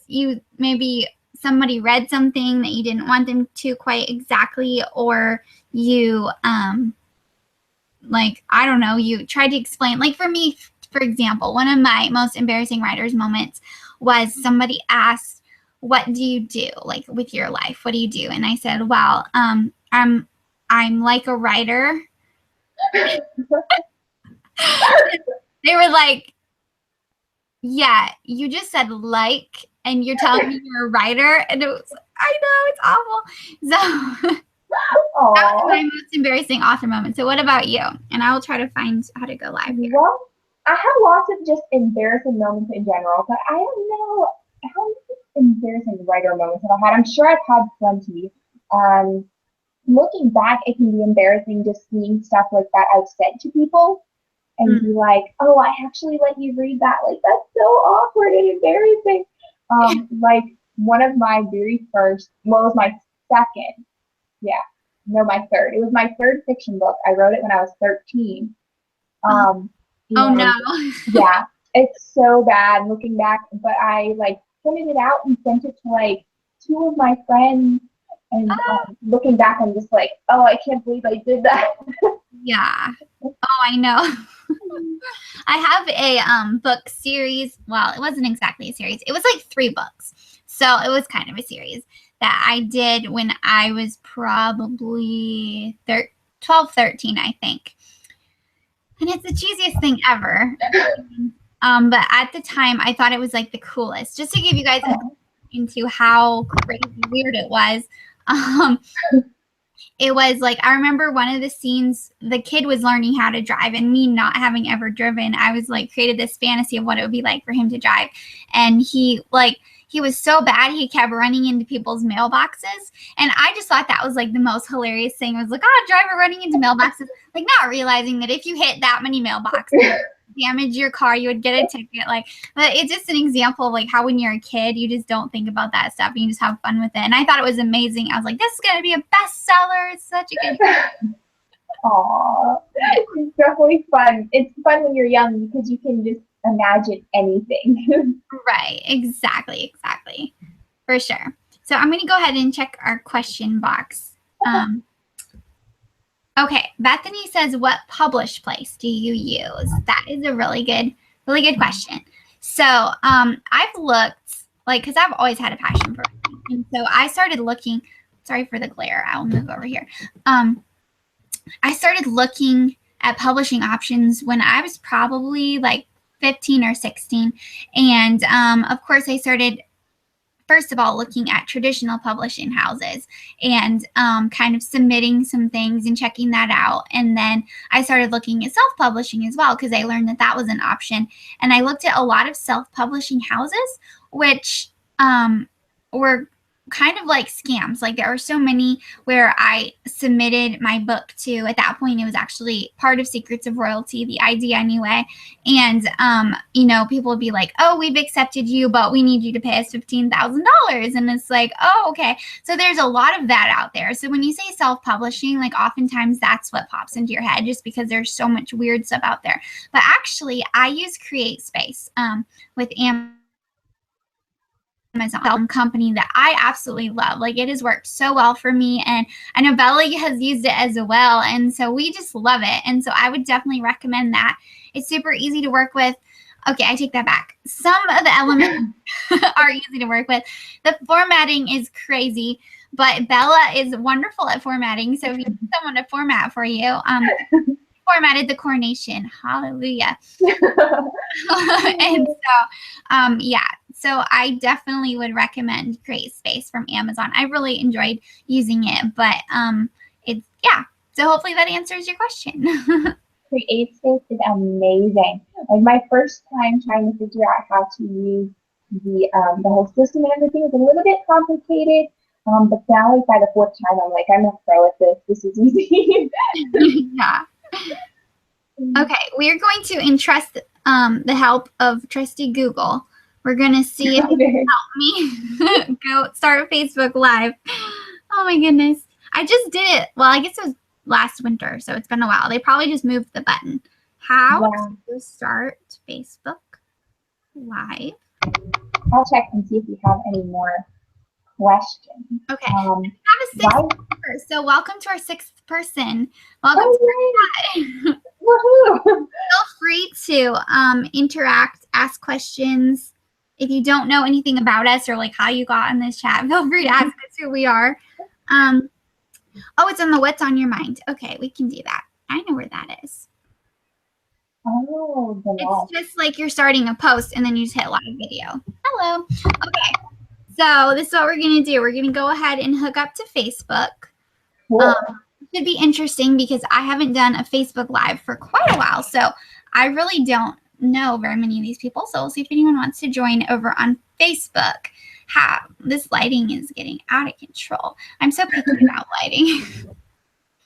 you maybe somebody read something that you didn't want them to quite exactly, or you like, I don't know, you tried to explain. Like for me, for example, one of my most embarrassing writer's moments was somebody asked, what do you do, like, with your life? What do you do? And I said, well, I'm like a writer. They were like, yeah, you just said like, and you're telling me you're a writer? And it was, I know, it's awful. So that was my most embarrassing author moment. So what about you? And I will try to find how to go live here. Well, I have lots of just embarrassing moments in general, but I don't know how many embarrassing writer moments have I had. I'm sure I've had plenty. Looking back, it can be embarrassing just seeing stuff like that I've said to people and be like, oh, I actually let you read that. Like, that's so awkward and embarrassing. Like one of my very first, well, it was my second. Yeah. No, my third. It was my third fiction book. I wrote it when I was 13. Oh no. Yeah, it's so bad looking back, but I like printed it out and sent it to like 2 of my friends, and looking back, I'm just like, oh, I can't believe I did that. Yeah. Oh, I know. I have a book series. Well, it wasn't exactly a series. It was like 3 books. So it was kind of a series that I did when I was probably 12, 13, I think. And it's the cheesiest thing ever. But at the time, I thought it was like the coolest. Just to give you guys into how crazy weird it was. It was like, I remember one of the scenes, the kid was learning how to drive, and me not having ever driven, I was like created this fantasy of what it would be like for him to drive. And he was so bad, he kept running into people's mailboxes. And I just thought that was like the most hilarious thing. I was like, oh, a driver running into mailboxes, like not realizing that if you hit that many mailboxes, damage your car, you would get a ticket. Like, but it's just an example of like how when you're a kid, you just don't think about that stuff. You just have fun with it. And I thought it was amazing. I was like, this is going to be a bestseller. It's such a good. Aww, it's definitely fun. It's fun when you're young because you can just imagine anything. Right. Exactly. For sure. So I'm going to go ahead and check our question box. Okay, Bethany says, what published place do you use? That is a really good question. So I've looked, like, because I've always had a passion for writing. And so I started looking, sorry for the glare, I'll move over here. I started looking at publishing options when I was probably like 15 or 16. And of course, I started, first of all, looking at traditional publishing houses and kind of submitting some things and checking that out. And then I started looking at self-publishing as well, because I learned that that was an option. And I looked at a lot of self-publishing houses, which were kind of like scams. Like, there are so many where I submitted my book to, at that point it was actually part of Secrets of Royalty, the idea anyway, and you know, people would be like, oh, we've accepted you, but we need you to pay us $15,000, and it's like, oh, okay. So there's a lot of that out there. So when you say self-publishing, like, oftentimes that's what pops into your head, just because there's so much weird stuff out there. But actually, I use CreateSpace with Amazon company that I absolutely love. Like, it has worked so well for me, and I know Bella has used it as well, and so we just love it. And so I would definitely recommend that. It's super easy to work with. Okay, I take that back. Some of the elements are easy to work with. The formatting is crazy, but Bella is wonderful at formatting. So if you need someone to format for you, formatted the coronation. Hallelujah. And so, yeah. So I definitely would recommend CreateSpace from Amazon. I really enjoyed using it, but it's, yeah. So hopefully that answers your question. CreateSpace is amazing. Like, my first time trying to figure out how to use the whole system and everything was a little bit complicated. But now, like, by the fourth time, I'm like, I'm a pro at this. This is easy. Yeah. Okay, we're going to entrust the help of trusty Google. We're going to see if you can help me go start a Facebook Live. Oh my goodness. I just did it. Well, I guess it was last winter, so it's been a while. They probably just moved the button. How to start Facebook Live? I'll check and see if we have any more questions. Okay. We have a sixth member, so welcome to our sixth person. Welcome to Woohoo! Feel free to interact, ask questions. If you don't know anything about us or like how you got in this chat, feel free to ask us who we are. Oh, it's on the What's on Your Mind. Okay, we can do that. I know where that is. Oh, it's just like you're starting a post and then you just hit live video. Hello. Okay, so this is what we're going to do. We're going to go ahead and hook up to Facebook. Cool. It should be interesting because I haven't done a Facebook Live for quite a while, so I really don't know very many of these people. So we'll see if anyone wants to join over on Facebook. This lighting is getting out of control. I'm so picky about lighting.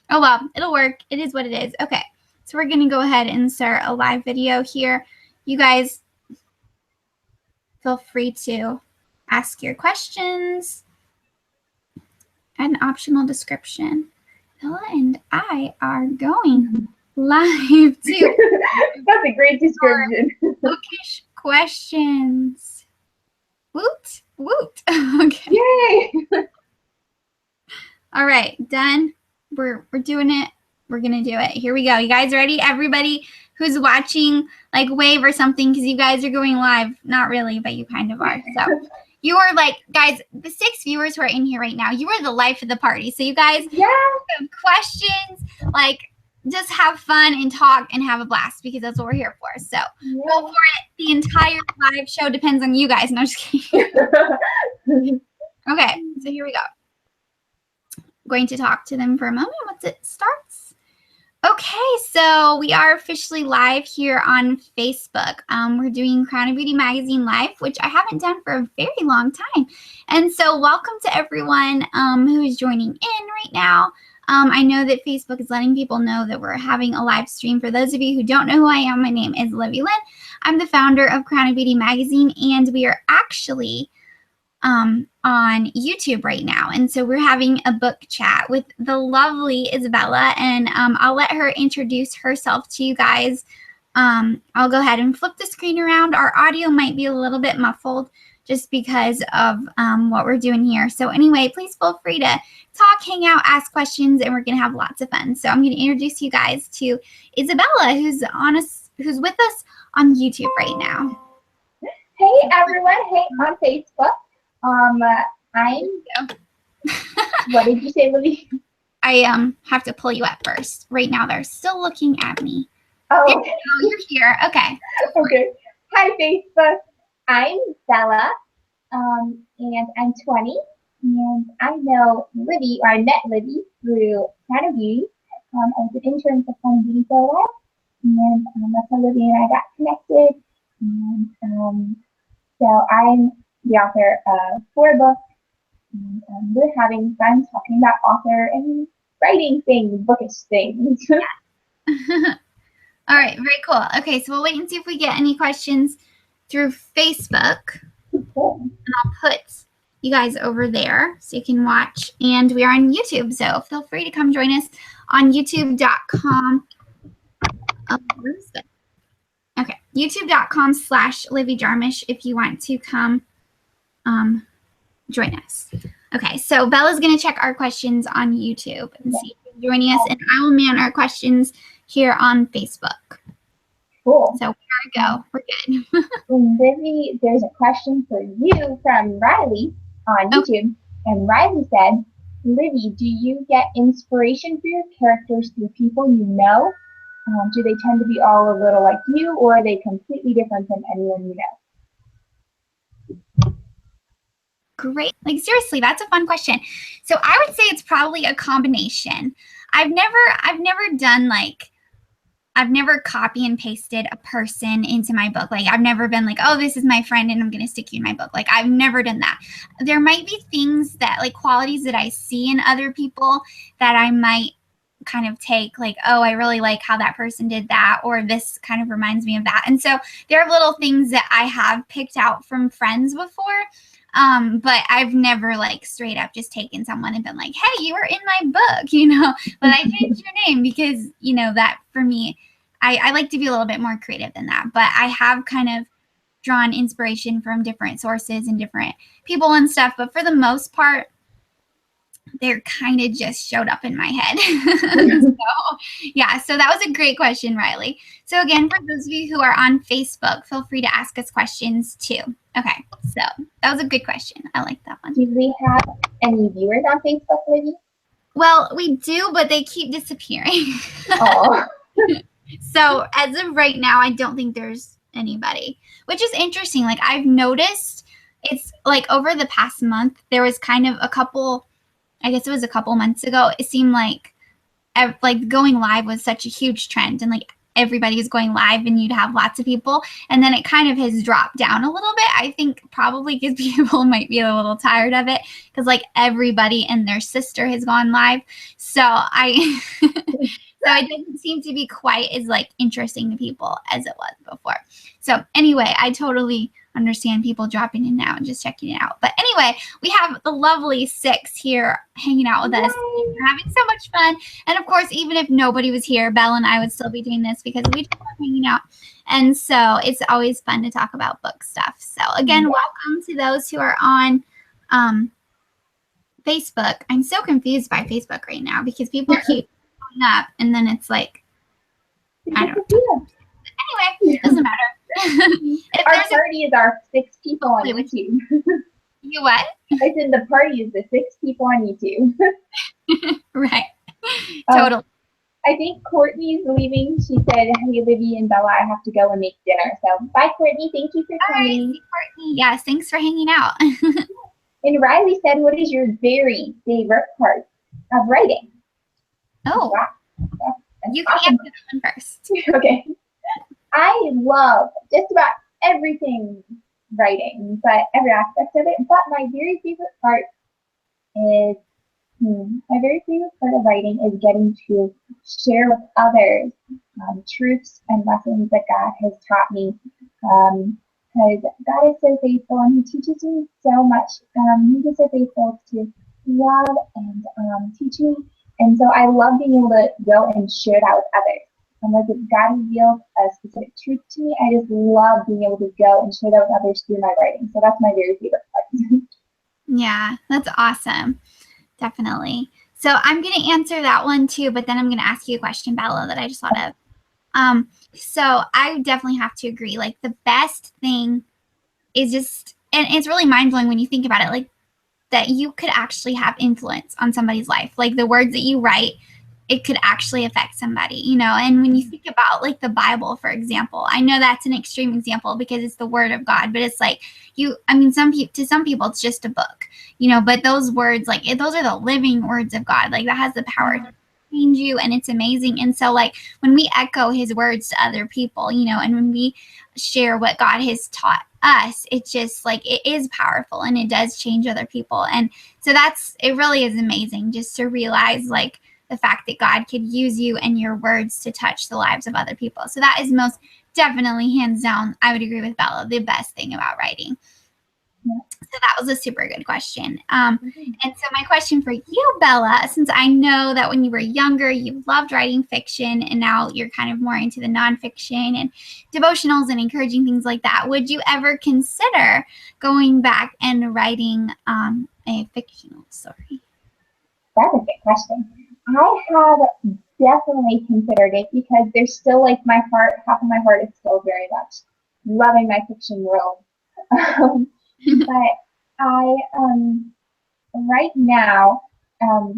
Oh well, it'll work. It is what it is. Okay, so we're going to go ahead and start a live video here. You guys feel free to ask your questions. Add an optional description. Bella and I are going live too. That's a great description. Bookish questions. Woot, woot. Okay. Yay! All right, done. We're doing it. We're gonna do it. Here we go. You guys ready? Everybody who's watching, like, wave or something because you guys are going live. Not really, but you kind of are. So you are, like, guys, the 6 viewers who are in here right now, you are the life of the party. So you guys have questions, like, just have fun and talk and have a blast because that's what we're here for. So go for it. The entire live show depends on you guys. No, just kidding. Okay, so here we go. I'm going to talk to them for a moment once it starts. Okay, so we are officially live here on Facebook. We're doing Crown of Beauty Magazine Live, which I haven't done for a very long time. And so welcome to everyone who is joining in right now. I know that Facebook is letting people know that we're having a live stream. For those of you who don't know who I am, my name is Livy Lynn. I'm the founder of Crown of Beauty Magazine, and we are actually on YouTube right now. And so we're having a book chat with the lovely Isabella, and I'll let her introduce herself to you guys. I'll go ahead and flip the screen around. Our audio might be a little bit muffled just because of what we're doing here. So anyway, please feel free to talk, hang out, ask questions, and we're going to have lots of fun. So I'm going to introduce you guys to Isabella, who's with us on YouTube right now. Hey everyone, hey on Facebook. What did you say, Livy? I have to pull you up first. Right now they're still looking at me. Oh, you're here. Okay. Okay. Hi Facebook. I'm Bella, and I'm 20, and I know Livy, or I met Livy through China Beauty. I was an intern for China Beauty for a while, and that's how Livy and I got connected. And so I'm the author of 4 books, and we're having fun talking about author and writing things, bookish things. All right, very cool. Okay, so we'll wait and see if we get any questions through Facebook. Cool. And I'll put you guys over there so you can watch. And we are on YouTube, so feel free to come join us on youtube.com. Where is it? Okay, youtube.com/Livy Jarmish if you want to come join us. Okay, so Bella's going to check our questions on YouTube and see if you're joining us, and I will man our questions here on Facebook. Cool. So we go. We're good. Livy, there's a question for you from Riley on YouTube. And Riley said, Livy, do you get inspiration for your characters through people you know? Do they tend to be all a little like you, or are they completely different than anyone you know? Great. Like, seriously, that's a fun question. So I would say it's probably a combination. I've never copy and pasted a person into my book. Like, I've never been like, oh, this is my friend and I'm going to stick you in my book. Like, I've never done that. There might be things that, like, qualities that I see in other people that I might kind of take, like, oh, I really like how that person did that, or this kind of reminds me of that. And so there are little things that I have picked out from friends before. But I've never, like, straight up just taken someone and been like, hey, you were in my book, but I changed your name because, that for me, I like to be a little bit more creative than that. But I have kind of drawn inspiration from different sources and different people and stuff. But for the most part, they're kind of just showed up in my head. So that was a great question, Riley. So again, for those of you who are on Facebook, feel free to ask us questions too. Okay, so that was a good question. I like that one. Do we have any viewers on Facebook, Livy? Well, we do, but they keep disappearing. Oh. So as of right now, I don't think there's anybody, which is interesting. Like, I've noticed it's like over the past month, there was kind of a couple months ago, it seemed like going live was such a huge trend, and like everybody is going live and you'd have lots of people, and then it kind of has dropped down a little bit. I think probably because people might be a little tired of it, because like everybody and their sister has gone live. So so it doesn't seem to be quite as like interesting to people as it was before. So anyway, I totally understand people dropping in now and just checking it out. But anyway, we have the lovely 6 here hanging out with us. We're having so much fun. And of course, even if nobody was here, Belle and I would still be doing this because we just love hanging out. And so it's always fun to talk about book stuff. So again, welcome to those who are on Facebook. I'm so confused by Facebook right now because people keep going up and then it's like, I don't know. Anyway, doesn't matter. Our party is our 6 people on YouTube. You what? I said the party is the 6 people on YouTube. Right. Totally. I think Courtney's leaving. She said, hey, Livy and Bella, I have to go and make dinner. So bye, Courtney. Thank you for coming. All right, Courtney. Yes, thanks for hanging out. And Riley said, what is your very favorite part of writing? Oh. Wow. You can answer that one first. Okay. I love just about everything writing, but every aspect of it. But my very favorite part of writing is getting to share with others truths and lessons that God has taught me. Because God is so faithful and He teaches me so much. He is so faithful to love and teach me. And so I love being able to go and share that with others. like if God reveals a specific truth to me, I just love being able to go and share that with others through my writing. So that's my very favorite part. Yeah, that's awesome. Definitely. So I'm going to answer that one too, but then I'm going to ask you a question, Bella, that I just thought of. So I definitely have to agree. Like the best thing is just, and it's really mind blowing when you think about it, like that you could actually have influence on somebody's life. Like the words that you write, it could actually affect somebody, you know. And when you think about like the Bible, for example, I know that's an extreme example because it's the word of God, but it's like to some people it's just a book, you know, but those words, like those are the living words of God. Like that has the power to change you, and it's amazing. And so like when we echo his words to other people, you know, and when we share what God has taught us, it's just like it is powerful and it does change other people. And so it really is amazing just to realize like the fact that God could use you and your words to touch the lives of other people. So that is most definitely, hands down, I would agree with Bella, the best thing about writing. Yeah. So that was a super good question. And so my question for you, Bella, since I know that when you were younger, you loved writing fiction and now you're kind of more into the nonfiction and devotionals and encouraging things like that, would you ever consider going back and writing a fictional story? That's a good question. I have definitely considered it because there's still like my heart, half of my heart is still very much loving my fiction world. But I, right now,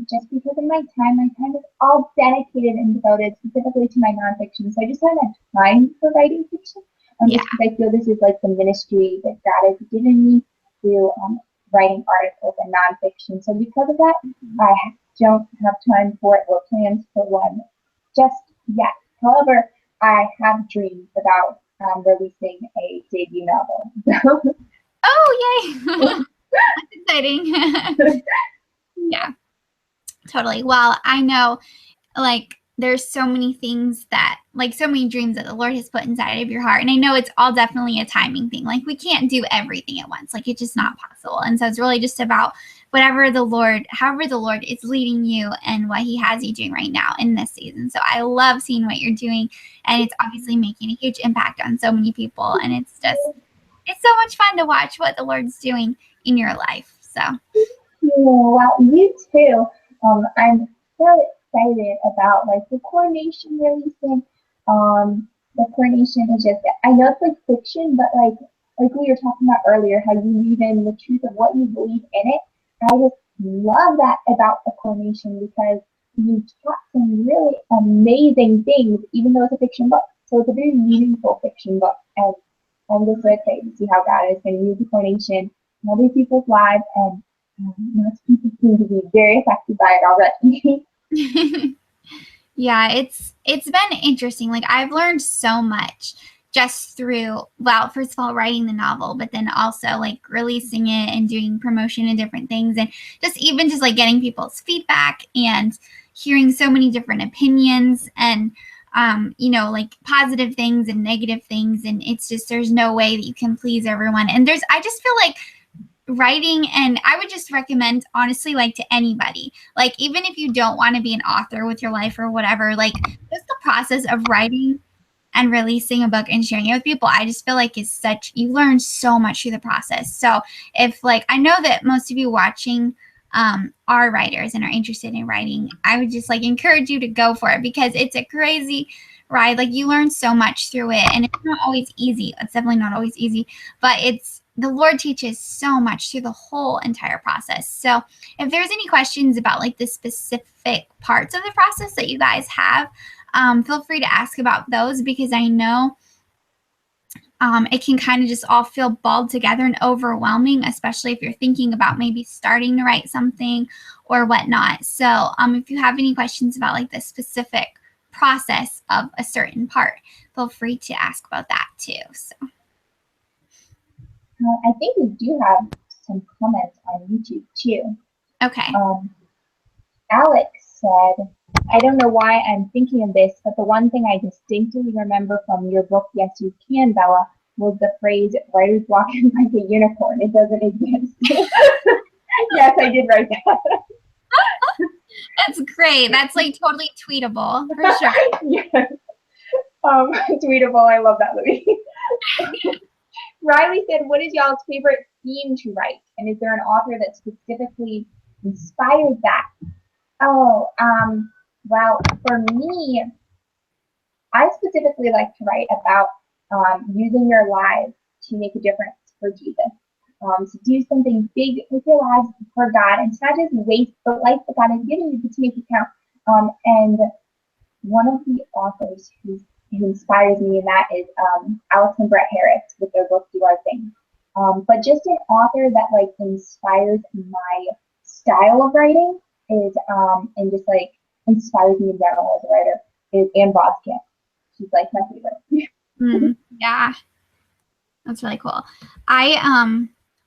just because of my time is all dedicated and devoted specifically to my nonfiction. So I just haven't had time for writing fiction. Just because I feel this is like the ministry that God has given me through writing articles and nonfiction. So because of that, I don't have time for it or plans for one just yet. However, I have dreams about releasing a debut novel. Oh, yay! That's exciting. Yeah, totally. Well, I know like there's so many things that like so many dreams that the Lord has put inside of your heart. And I know it's all definitely a timing thing. Like we can't do everything at once. Like it's just not possible. And so it's really just about however the Lord is leading you and what he has you doing right now in this season. So I love seeing what you're doing, and it's obviously making a huge impact on so many people. And it's so much fun to watch what the Lord's doing in your life. So Well, you too. I'm so excited about like the coronation releasing. The coronation is just, I know it's like fiction, but like we were talking about earlier, how you leave in the truth of what you believe in it. I just love that about the coronation because you taught some really amazing things, even though it's a fiction book. So it's a very meaningful fiction book, and I'm just so excited to see how God is going to use the coronation in other people's lives, and most people seem to be very affected by it already. yeah, it's been interesting. Like I've learned so much just through, well, first of all, writing the novel, but then also like releasing it and doing promotion and different things, and just like getting people's feedback and hearing so many different opinions and you know, like positive things and negative things, and it's just there's no way that you can please everyone. And I just feel like writing, and I would just recommend honestly like to anybody, like even if you don't want to be an author with your life or whatever, like just the process of writing and releasing a book and sharing it with people, I just feel like you learn so much through the process. So if like I know that most of you watching are writers and are interested in writing, I would just like encourage you to go for it because it's a crazy ride. Like you learn so much through it, and it's not always easy. It's definitely not always easy, but the Lord teaches so much through the whole entire process. So if there's any questions about like the specific parts of the process that you guys have, feel free to ask about those, because I know it can kind of just all feel balled together and overwhelming, especially if you're thinking about maybe starting to write something or whatnot. So if you have any questions about like the specific process of a certain part, feel free to ask about that too. So. I think we do have some comments on YouTube too. Okay. Alex said, I don't know why I'm thinking of this, but the one thing I distinctly remember from your book, Yes You Can, Bella, was the phrase, writer's block is like a unicorn. It doesn't exist. Yes, I did write that. That's great. That's like totally tweetable for sure. Yes. Tweetable. I love that, Livy. Riley said, "What is y'all's favorite theme to write? And is there an author that specifically inspired that?" Oh, well, for me, I specifically like to write about using your lives to make a difference for Jesus. To do something big with your lives for God and to not just waste the life that God has given you, but to make it count. And one of the authors who inspires me in that is Alex and Brett Harris with their book Do Our Thing. But just an author that like inspires my style of writing is and just like inspires me in general as a writer is Anne Boskamp. She's like my favorite. Yeah, that's really cool.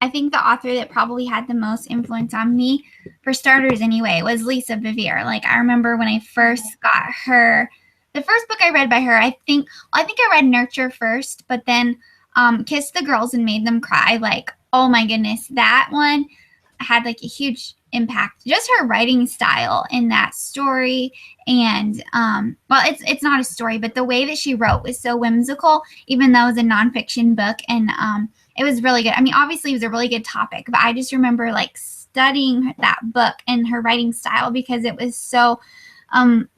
I think the author that probably had the most influence on me, for starters anyway, was Lisa Bevere. Like I remember when I first got her, the first book I read by her, I think I read Nurture first, but then Kissed the Girls and Made Them Cry. Like, oh my goodness, that one had like a huge impact. Just her writing style in that story, and well, it's not a story, but the way that she wrote was so whimsical, even though it was a nonfiction book, and it was really good. I mean, obviously it was a really good topic, but I just remember like studying that book and her writing style because it was so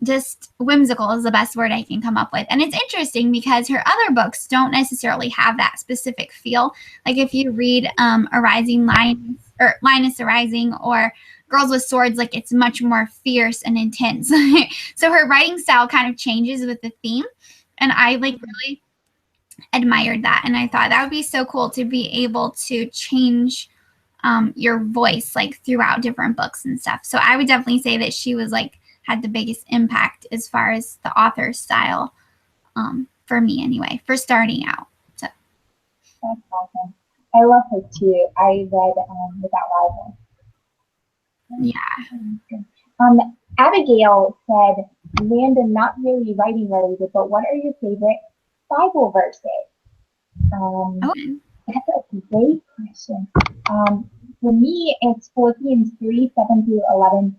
just whimsical is the best word I can come up with. And it's interesting because her other books don't necessarily have that specific feel. Like if you read Linus Arising or Girls with Swords, like it's much more fierce and intense. So her writing style kind of changes with the theme. And I like really admired that. And I thought that would be so cool to be able to change your voice like throughout different books and stuff. So I would definitely say that she was like had the biggest impact as far as the author's style for me anyway, for starting out. So that's awesome. I love her too. I read Without Rival. Yeah. Abigail said, Landon, not really writing related, but what are your favorite Bible verses? That's a great question. For me, it's Philippians 3:7-11,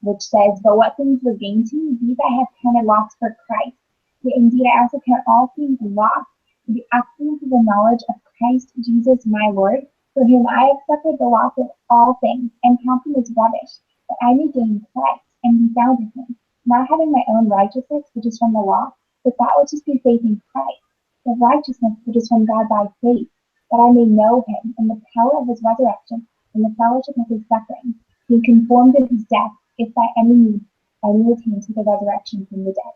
which says, "But what things were gained to me, these I have counted loss for Christ. Yet indeed I also count all things lost for the excellence of the knowledge of Christ Jesus my Lord, for whom I have suffered the loss of all things, and count them as rubbish, that I may gain Christ and be found in him, not having my own righteousness, which is from the law, but that which is through faith in Christ, the righteousness which is from God by faith, that I may know him and the power of his resurrection and the fellowship of his suffering, being conformed to his death, if by any means I may attain to the resurrection from the dead."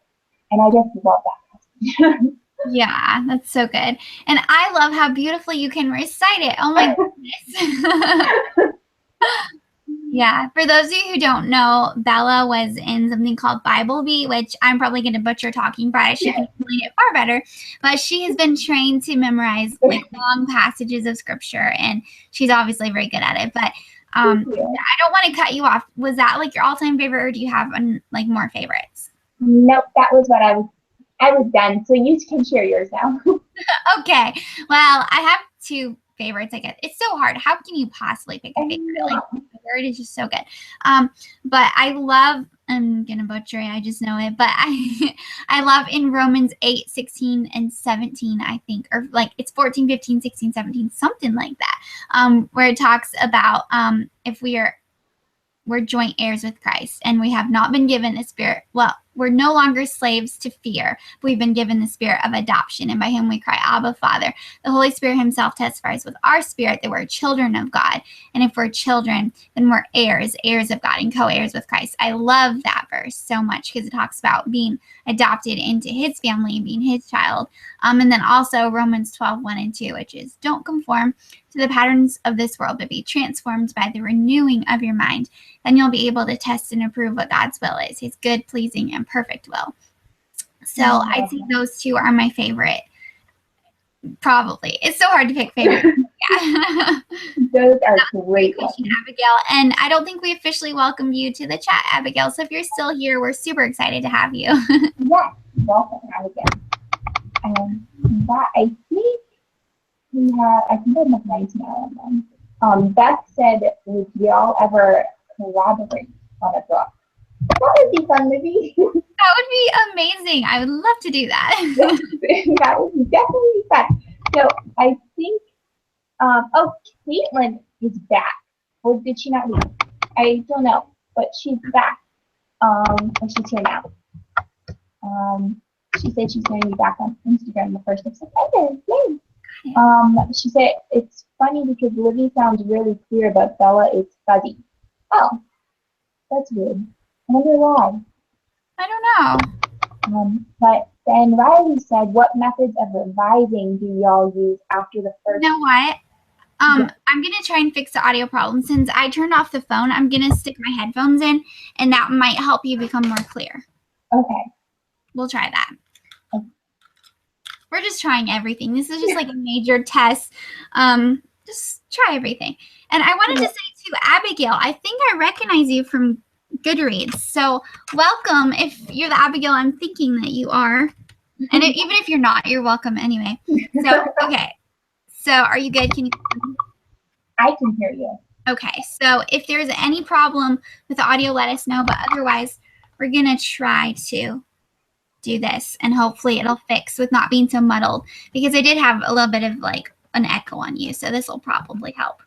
And I just love that passage. Yeah, that's so good. And I love how beautifully you can recite it. Oh my goodness. Yeah, for those of you who don't know, Bella was in something called Bible Beat, which I'm probably going to butcher talking about it. She can explain it far better, but she has been trained to memorize like long passages of scripture, and she's obviously very good at it. But I don't want to cut you off. Was that like your all-time favorite, or do you have like more favorites? Nope, that was what I was done. So you can share yours now. Okay. Well, I have two favorites, I guess. It's so hard. How can you possibly pick a favorite? Like the word is just so good. But I love, I'm gonna butcher it, I just know it, but I love in Romans 8:16 and 17, I think, or like it's 14, 15, 16, 17, something like that. Where it talks about if we're joint heirs with Christ, and we have not been given a spirit. Well, we're no longer slaves to fear, but we've been given the spirit of adoption, and by him we cry, Abba, Father. The Holy Spirit himself testifies with our spirit that we're children of God, and if we're children, then we're heirs of God, and co-heirs with Christ. I love that verse so much because it talks about being adopted into his family and being his child. And then also Romans 12:1-2, which is, don't conform to the patterns of this world, but be transformed by the renewing of your mind. Then you'll be able to test and approve what God's will is, his good, pleasing, and perfect will. So I'd say those two are my favorite. Probably. It's so hard to pick favorite. Yeah. Those are great question, Abigail. And I don't think we officially welcomed you to the chat, Abigail. So if you're still here, we're super excited to have you. Yes, welcome, Abigail. But I think I think I have 19 on them. Beth said, would y'all ever collaborate on a book? That would be fun, Livy. That would be amazing. I would love to do that. Yes, that would be definitely fun. So I think, oh, Caitlin is back. Or did she not leave? I don't know, but she's back. And she's here now. She said she's going to be back on Instagram the 1st of September. Yay! She said it's funny because Livy sounds really clear, but Bella is fuzzy. Oh, that's weird. I wonder why. I don't know. But then Riley said, what methods of revising do y'all use after the first? You know what? I'm going to try and fix the audio problem. Since I turned off the phone, I'm going to stick my headphones in, and that might help you become more clear. Okay. We'll try that. Okay. We're just trying everything. This is just like a major test. Just try everything. And I wanted to say to Abigail, I think I recognize you from Goodreads. So welcome. If you're the Abigail I'm thinking that you are. And even if you're not, you're welcome anyway. So, okay. So are you good? Can you hear me? I can hear you. Okay. So if there's any problem with the audio, let us know. But otherwise, we're going to try to do this. And hopefully it'll fix with not being so muddled. Because I did have a little bit of like an echo on you. So this will probably help.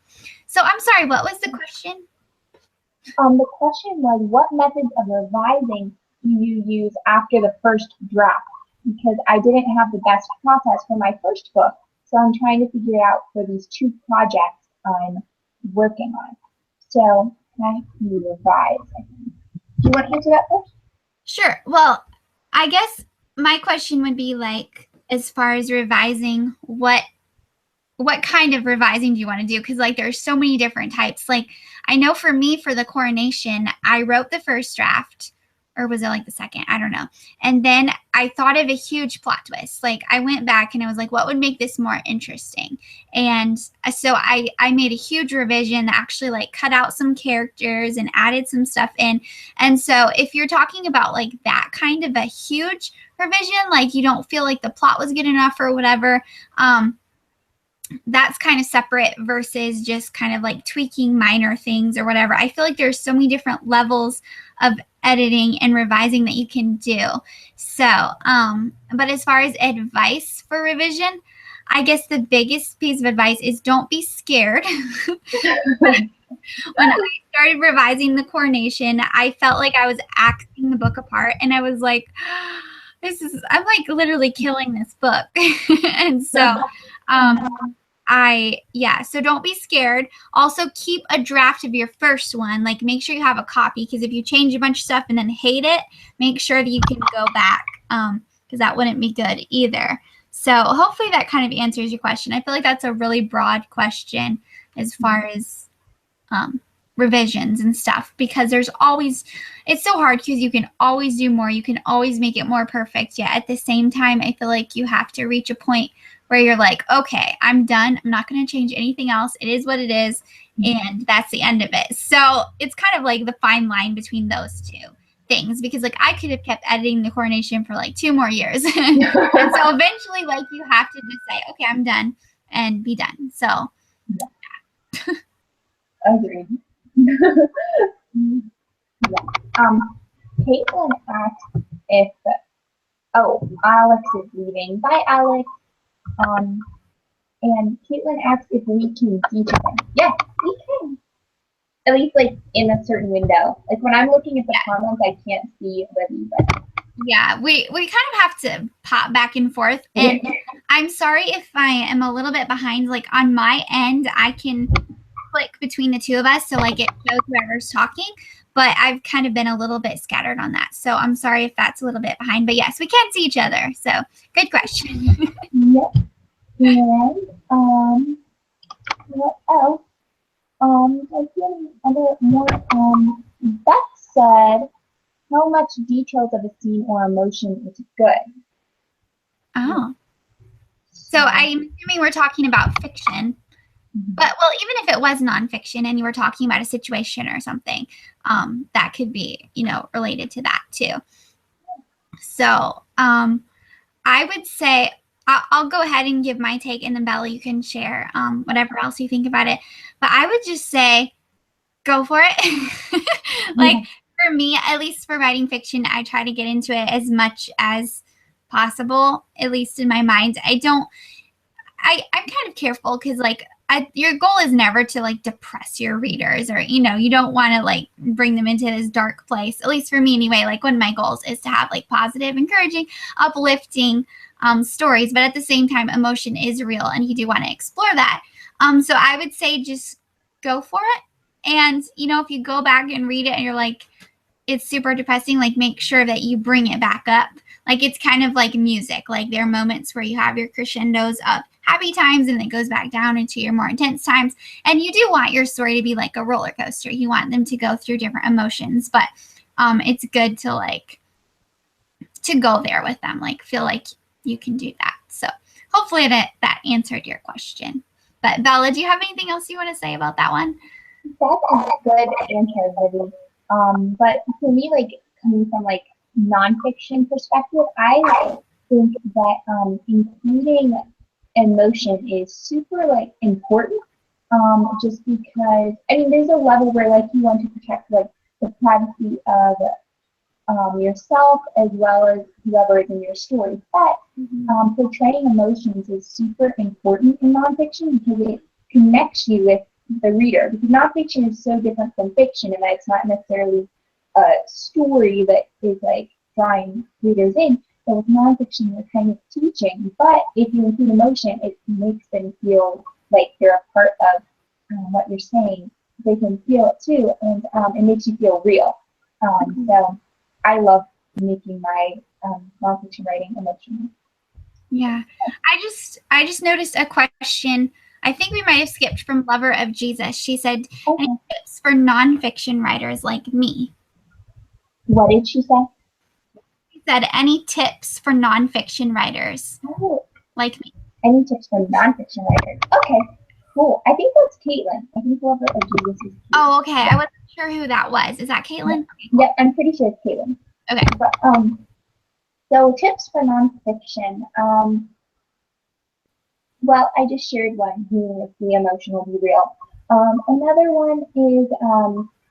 So I'm sorry. What was the question? The question was, what methods of revising do you use after the first draft? Because I didn't have the best process for my first book. So I'm trying to figure it out for these 2 projects I'm working on. So how do you revise? I think. Do you want to answer that first? Sure. Well, I guess my question would be like, as far as revising, what kind of revising do you want to do? Because like there's so many different types. Like I know for me, for the coronation, I wrote the first draft, or was it like the second? I don't know. And then I thought of a huge plot twist. Like I went back and I was like, what would make this more interesting? And so I made a huge revision that actually like cut out some characters and added some stuff in. And so if you're talking about like that kind of a huge revision, like you don't feel like the plot was good enough or whatever, that's kind of separate versus just kind of like tweaking minor things or whatever. I feel like there's so many different levels of editing and revising that you can do. So, but as far as advice for revision, I guess the biggest piece of advice is don't be scared. When I started revising the coronation, I felt like I was acting the book apart, and I was like, I'm like literally killing this book. And so, so don't be scared. Also keep a draft of your first one. Like make sure you have a copy, because if you change a bunch of stuff and then hate it, make sure that you can go back, because that wouldn't be good either. So hopefully that kind of answers your question. I feel like that's a really broad question as far as revisions and stuff, because there's always, it's so hard because you can always do more. You can always make it more perfect. Yet at the same time, I feel like you have to reach a point where you're like, okay, I'm done. I'm not going to change anything else. It is what it is. And that's the end of it. So it's kind of like the fine line between those two things, because like I could have kept editing the coronation for like 2 more years. And so eventually like you have to just say, okay, I'm done, and be done. So yeah. Agreed. Yeah. Caitlin asked if, Alex is leaving. Bye, Alex. And Caitlin asked if we can see each other. Yes, we can. At least like in a certain window. Like when I'm looking at the comments, I can't see Livy, but yeah, we kind of have to pop back and forth. And I'm sorry if I am a little bit behind. Like on my end, I can click between the 2 of us, so like it shows whoever's talking, but I've kind of been a little bit scattered on that. So I'm sorry if that's a little bit behind, but yes, we can see each other. So good question. Yep. And what else? I feel more. Beth said, how much details of a scene or emotion is good? Oh. So I'm assuming we're talking about fiction. But, well, even if it was nonfiction and you were talking about a situation or something, that could be, related to that too. So I would say I'll go ahead and give my take, and then Bella, you can share whatever else you think about it. But I would just say, go for it. Like, For me, at least for writing fiction, I try to get into it as much as possible, at least in my mind. I'm kind of careful because your goal is never to like depress your readers, or you don't want to like bring them into this dark place, at least for me anyway. Like one of my goals is to have like positive, encouraging, uplifting stories, but at the same time emotion is real and you do want to explore that. So I would say just go for it. And if you go back and read it and you're like it's super depressing, like make sure that you bring it back up. Like it's kind of like music. Like there are moments where you have your crescendos of happy times and it goes back down into your more intense times. And you do want your story to be like a roller coaster. You want them to go through different emotions, but it's good to go there with them, like feel like you can do that. So hopefully that answered your question. But Bella, do you have anything else you want to say about that one? That's a good answer, Livy. But for me, like coming from like nonfiction perspective, I think that including emotion is super like important. Just because I mean, there's a level where like you want to protect like the privacy of yourself as well as whoever is in your story. But portraying emotions is super important in nonfiction because it connects you with the reader. Because nonfiction is so different from fiction in that it's not necessarily a story that is like drawing readers in. So with nonfiction, you're kind of teaching. But if you include emotion, it makes them feel like they're a part of what you're saying. They can feel it too, and it makes you feel real. So I love making my nonfiction writing emotional. Yeah. I just noticed a question. I think we might have skipped from Lover of Jesus. She said, Okay. any tips for nonfiction writers like me? What did she say? She said, any tips for nonfiction writers like me? Any tips for nonfiction writers? Okay, cool. I think that's Caitlin. I think Lover of Jesus is Caitlin. Oh, okay. I wasn't sure who that was. Is that Caitlin? Okay, cool. Yep, I'm pretty sure it's Caitlin. Okay. But, so tips for nonfiction. Well, I just shared one, being with the emotional, be real. Another one is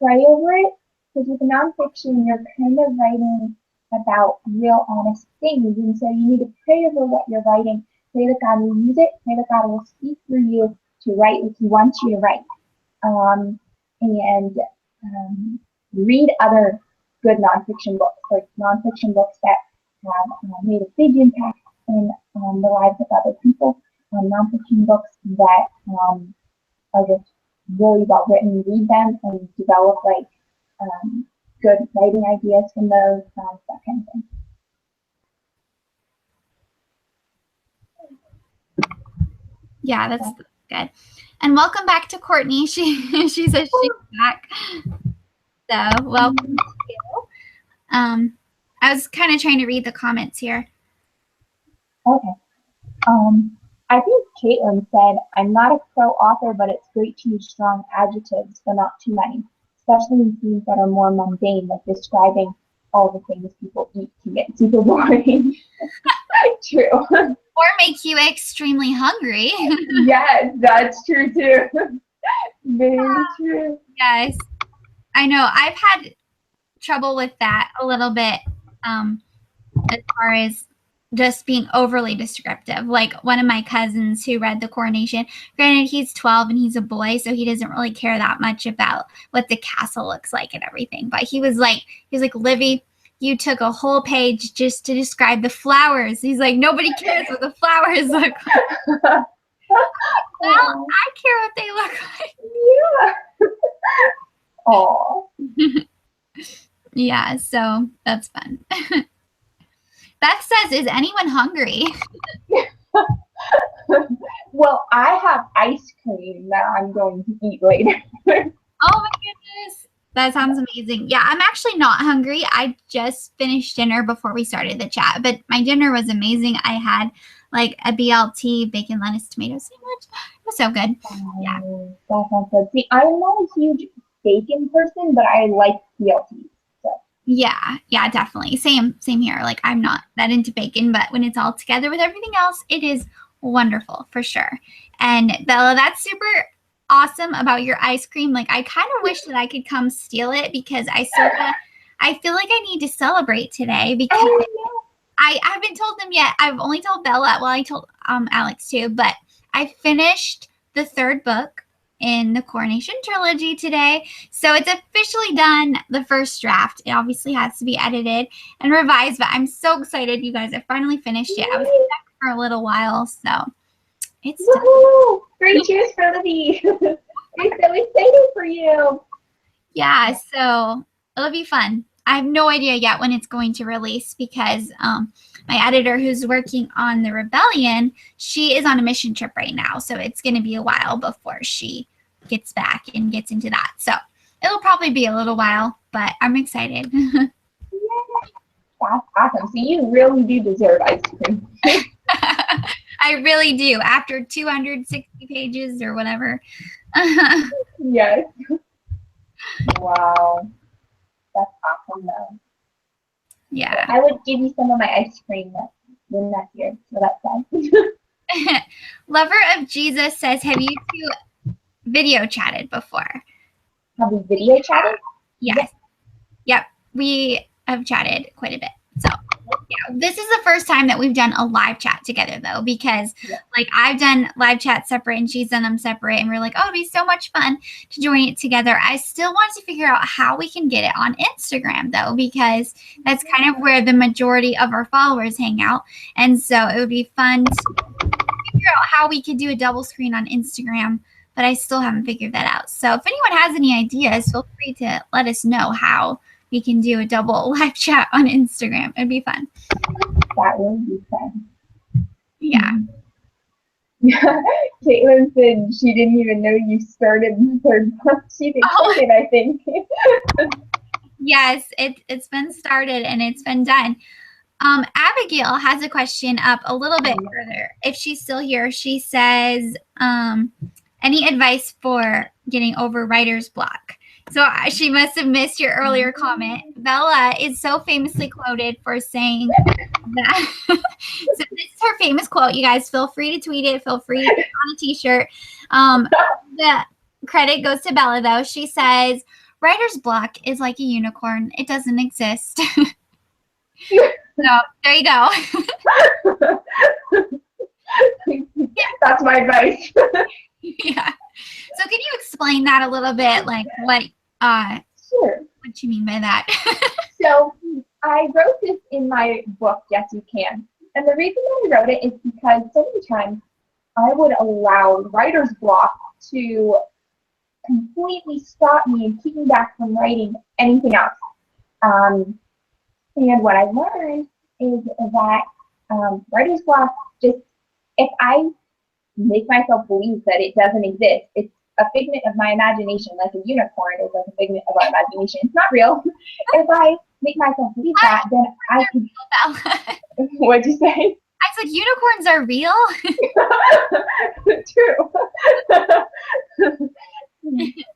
pray over it, because with nonfiction, you're kind of writing about real, honest things, and so you need to pray over what you're writing. Pray that God will use it. Pray that God will speak through you to write what He wants you to write. And read other good nonfiction books, like nonfiction books that have made a big impact in the lives of other people. Nonfiction books that are just really well written. Read them and develop like good writing ideas from those, that kind of thing. Yeah, that's good. And welcome back to Courtney. She says she's back. So welcome to you. I was kind of trying to read the comments here. Okay. I think Caitlin said, I'm not a pro author, but it's great to use strong adjectives, but not too many, especially in scenes that are more mundane, like describing all the things people eat to get super boring. True. Or make you extremely hungry. Yes, that's true too. Very true. Yes. I know. I've had trouble with that a little bit, as far as just being overly descriptive. Like one of my cousins who read The Coronation, granted he's 12 and he's a boy, so he doesn't really care that much about what the castle looks like and everything. But he was like, Livy, you took a whole page just to describe the flowers. He's like, nobody cares what the flowers look like. Well, I care what they look like. Yeah. Oh. Yeah, so that's fun. Beth says, is anyone hungry? Well, I have ice cream that I'm going to eat later. Oh my goodness. That sounds amazing. Yeah, I'm actually not hungry. I just finished dinner before we started the chat, but my dinner was amazing. I had like a BLT, bacon, lettuce, tomato sandwich. It was so good. Yeah. That sounds good. See, I'm not a huge bacon person, but I like BLT. So. Yeah, definitely. Same here. Like I'm not that into bacon, but when it's all together with everything else, it is wonderful for sure. And Bella, that's super awesome about your ice cream. Like I kind of wish that I could come steal it because I I feel like I need to celebrate today because Oh, I haven't told them yet. I've only told Bella. Well, I told Alex too, but I finished the 3rd book in the Coronation Trilogy today. So it's officially done, the first draft. It obviously has to be edited and revised, but I'm so excited, you guys. I finally finished it. I was stuck for a little while, so it's done. woohoo! Great cheers for Livy. I'm so excited for you. Yeah, so it'll be fun. I have no idea yet when it's going to release because my editor who's working on the Rebellion, she is on a mission trip right now. So it's going to be a while before she gets back and gets into that. So it'll probably be a little while, but I'm excited. Yeah, that's awesome. So you really do deserve ice cream. I really do. After 260 pages or whatever. Yes. Wow. That's awesome, though. Yeah. I would give you some of my ice cream when that's here, so that's fine. Lover of Jesus says, have you two video chatted before? Have we video chatted? Yes. Yep. We have chatted quite a bit. So yeah, this is the first time that we've done a live chat together though, because like I've done live chats separate and she's done them separate, and we're like, oh, it'd be so much fun to join it together. I still want to figure out how we can get it on Instagram though, because that's kind of where the majority of our followers hang out. And so it would be fun to figure out how we could do a double screen on Instagram, but I still haven't figured that out. So if anyone has any ideas, feel free to let us know how we can do a double live chat on Instagram. It'd be fun. That would be fun. Yeah. Caitlin said she didn't even know you started the 3rd book. She's excited, I think. Yes, it's been started and it's been done. Abigail has a question up a little bit further. If she's still here, she says, any advice for getting over writer's block? So she must have missed your earlier comment. Bella is so famously quoted for saying that. So this is her famous quote. You guys feel free to tweet it. Feel free to put it on a t-shirt. The credit goes to Bella, though. She says, writer's block is like a unicorn. It doesn't exist. So there you go. That's my advice. Yeah. So can you explain that a little bit, like Sure. what you mean by that? So I wrote this in my book, Yes You Can. And the reason that I wrote it is because so many times I would allow writer's block to completely stop me and keep me back from writing anything else. And what I learned is that writer's block, just if I make myself believe that it doesn't exist, it's a figment of my imagination, like a unicorn is like a figment of our imagination. It's not real. If I make myself believe that, then I can. What'd you say? I said unicorns are real. True.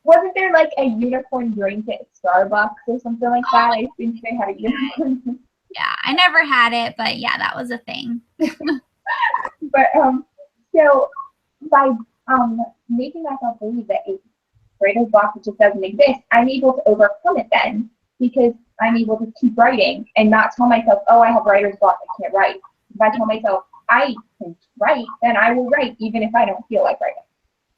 Wasn't there like a unicorn drink at Starbucks or something like that? I think they had a unicorn. Yeah, I never had it, but yeah, that was a thing. But so by making myself believe that a writer's block just doesn't exist, I'm able to overcome it then, because I'm able to keep writing and not tell myself, oh, I have writer's block, I can't write. If I tell myself I can write, then I will write even if I don't feel like writing.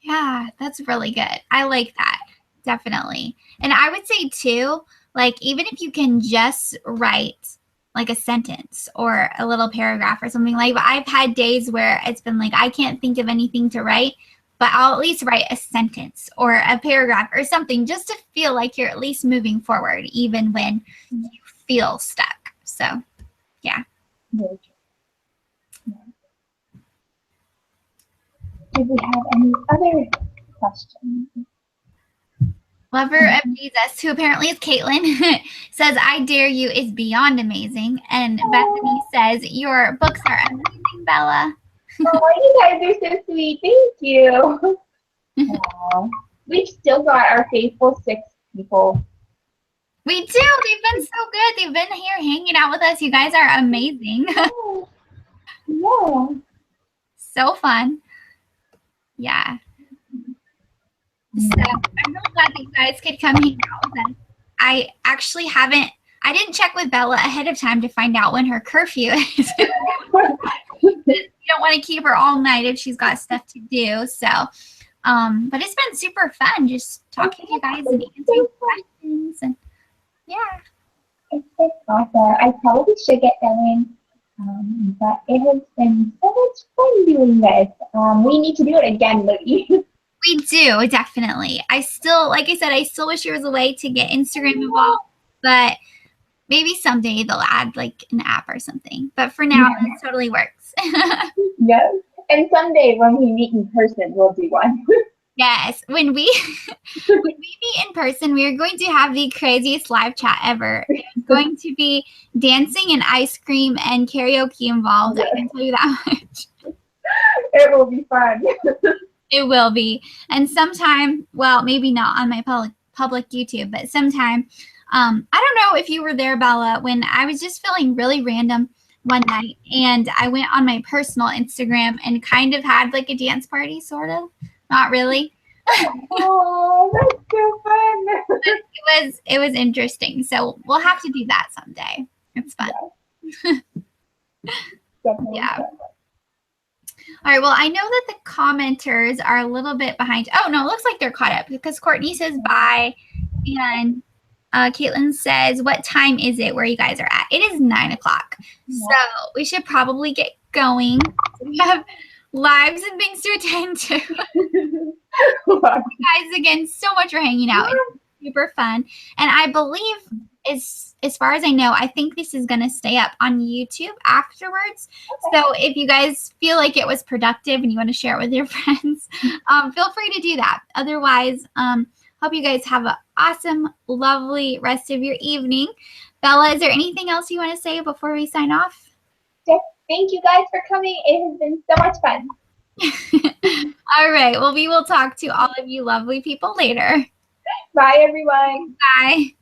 Yeah, that's really good. I like that. Definitely. And I would say too, like even if you can just write like a sentence or a little paragraph or something, like I've had days where it's been like I can't think of anything to write, but I'll at least write a sentence or a paragraph or something just to feel like you're at least moving forward even when you feel stuck. So yeah. Very true. Do we have any other questions? Lover of Jesus, who apparently is Caitlin, says, I dare you is beyond amazing. And Bethany says, your books are amazing, Bella. Oh, you guys are so sweet. Thank you. We've still got our faithful 6 people. We do. They've been so good. They've been here hanging out with us. You guys are amazing. Yeah. So fun. Yeah. So I'm really glad that you guys could come hang out with us. I actually haven't I didn't check with Bella ahead of time to find out when her curfew is. You don't want to keep her all night if she's got stuff to do. So, but it's been super fun just talking to you guys and answering questions. And yeah. It's been awesome. I probably should get going, but it has been so much fun doing this. We need to do it again, Livy. We do, definitely. I still, like I said, I still wish there was a way to get Instagram involved, but maybe someday they'll add like an app or something. But for now, it totally works. Yes. And someday when we meet in person, we'll do one. Yes. When we meet in person, we are going to have the craziest live chat ever. It's going to be dancing and ice cream and karaoke involved. Yes. I can tell you that much. It will be fun. It will be. And sometime, well, maybe not on my public YouTube, but sometime, I don't know if you were there, Bella, when I was just feeling really random one night, and I went on my personal Instagram and kind of had like a dance party, sort of. Not really. Oh, that's so fun. It was interesting. So we'll have to do that someday. It's fun. Definitely. Yeah. All right, well, I know that the commenters are a little bit behind. Oh, no, it looks like they're caught up because Courtney says bye. And Caitlin says, what time is it where you guys are at? It is 9 o'clock. Yeah. So we should probably get going. We have lives and things to attend to. Thank you guys again so much for hanging out. It's super fun. And I believe, as far as I know, I think this is going to stay up on YouTube afterwards. Okay. So if you guys feel like it was productive and you want to share it with your friends, feel free to do that. Otherwise, hope you guys have an awesome, lovely rest of your evening. Bella, is there anything else you want to say before we sign off? Thank you guys for coming. It has been so much fun. All right. Well, we will talk to all of you lovely people later. Bye, everyone. Bye.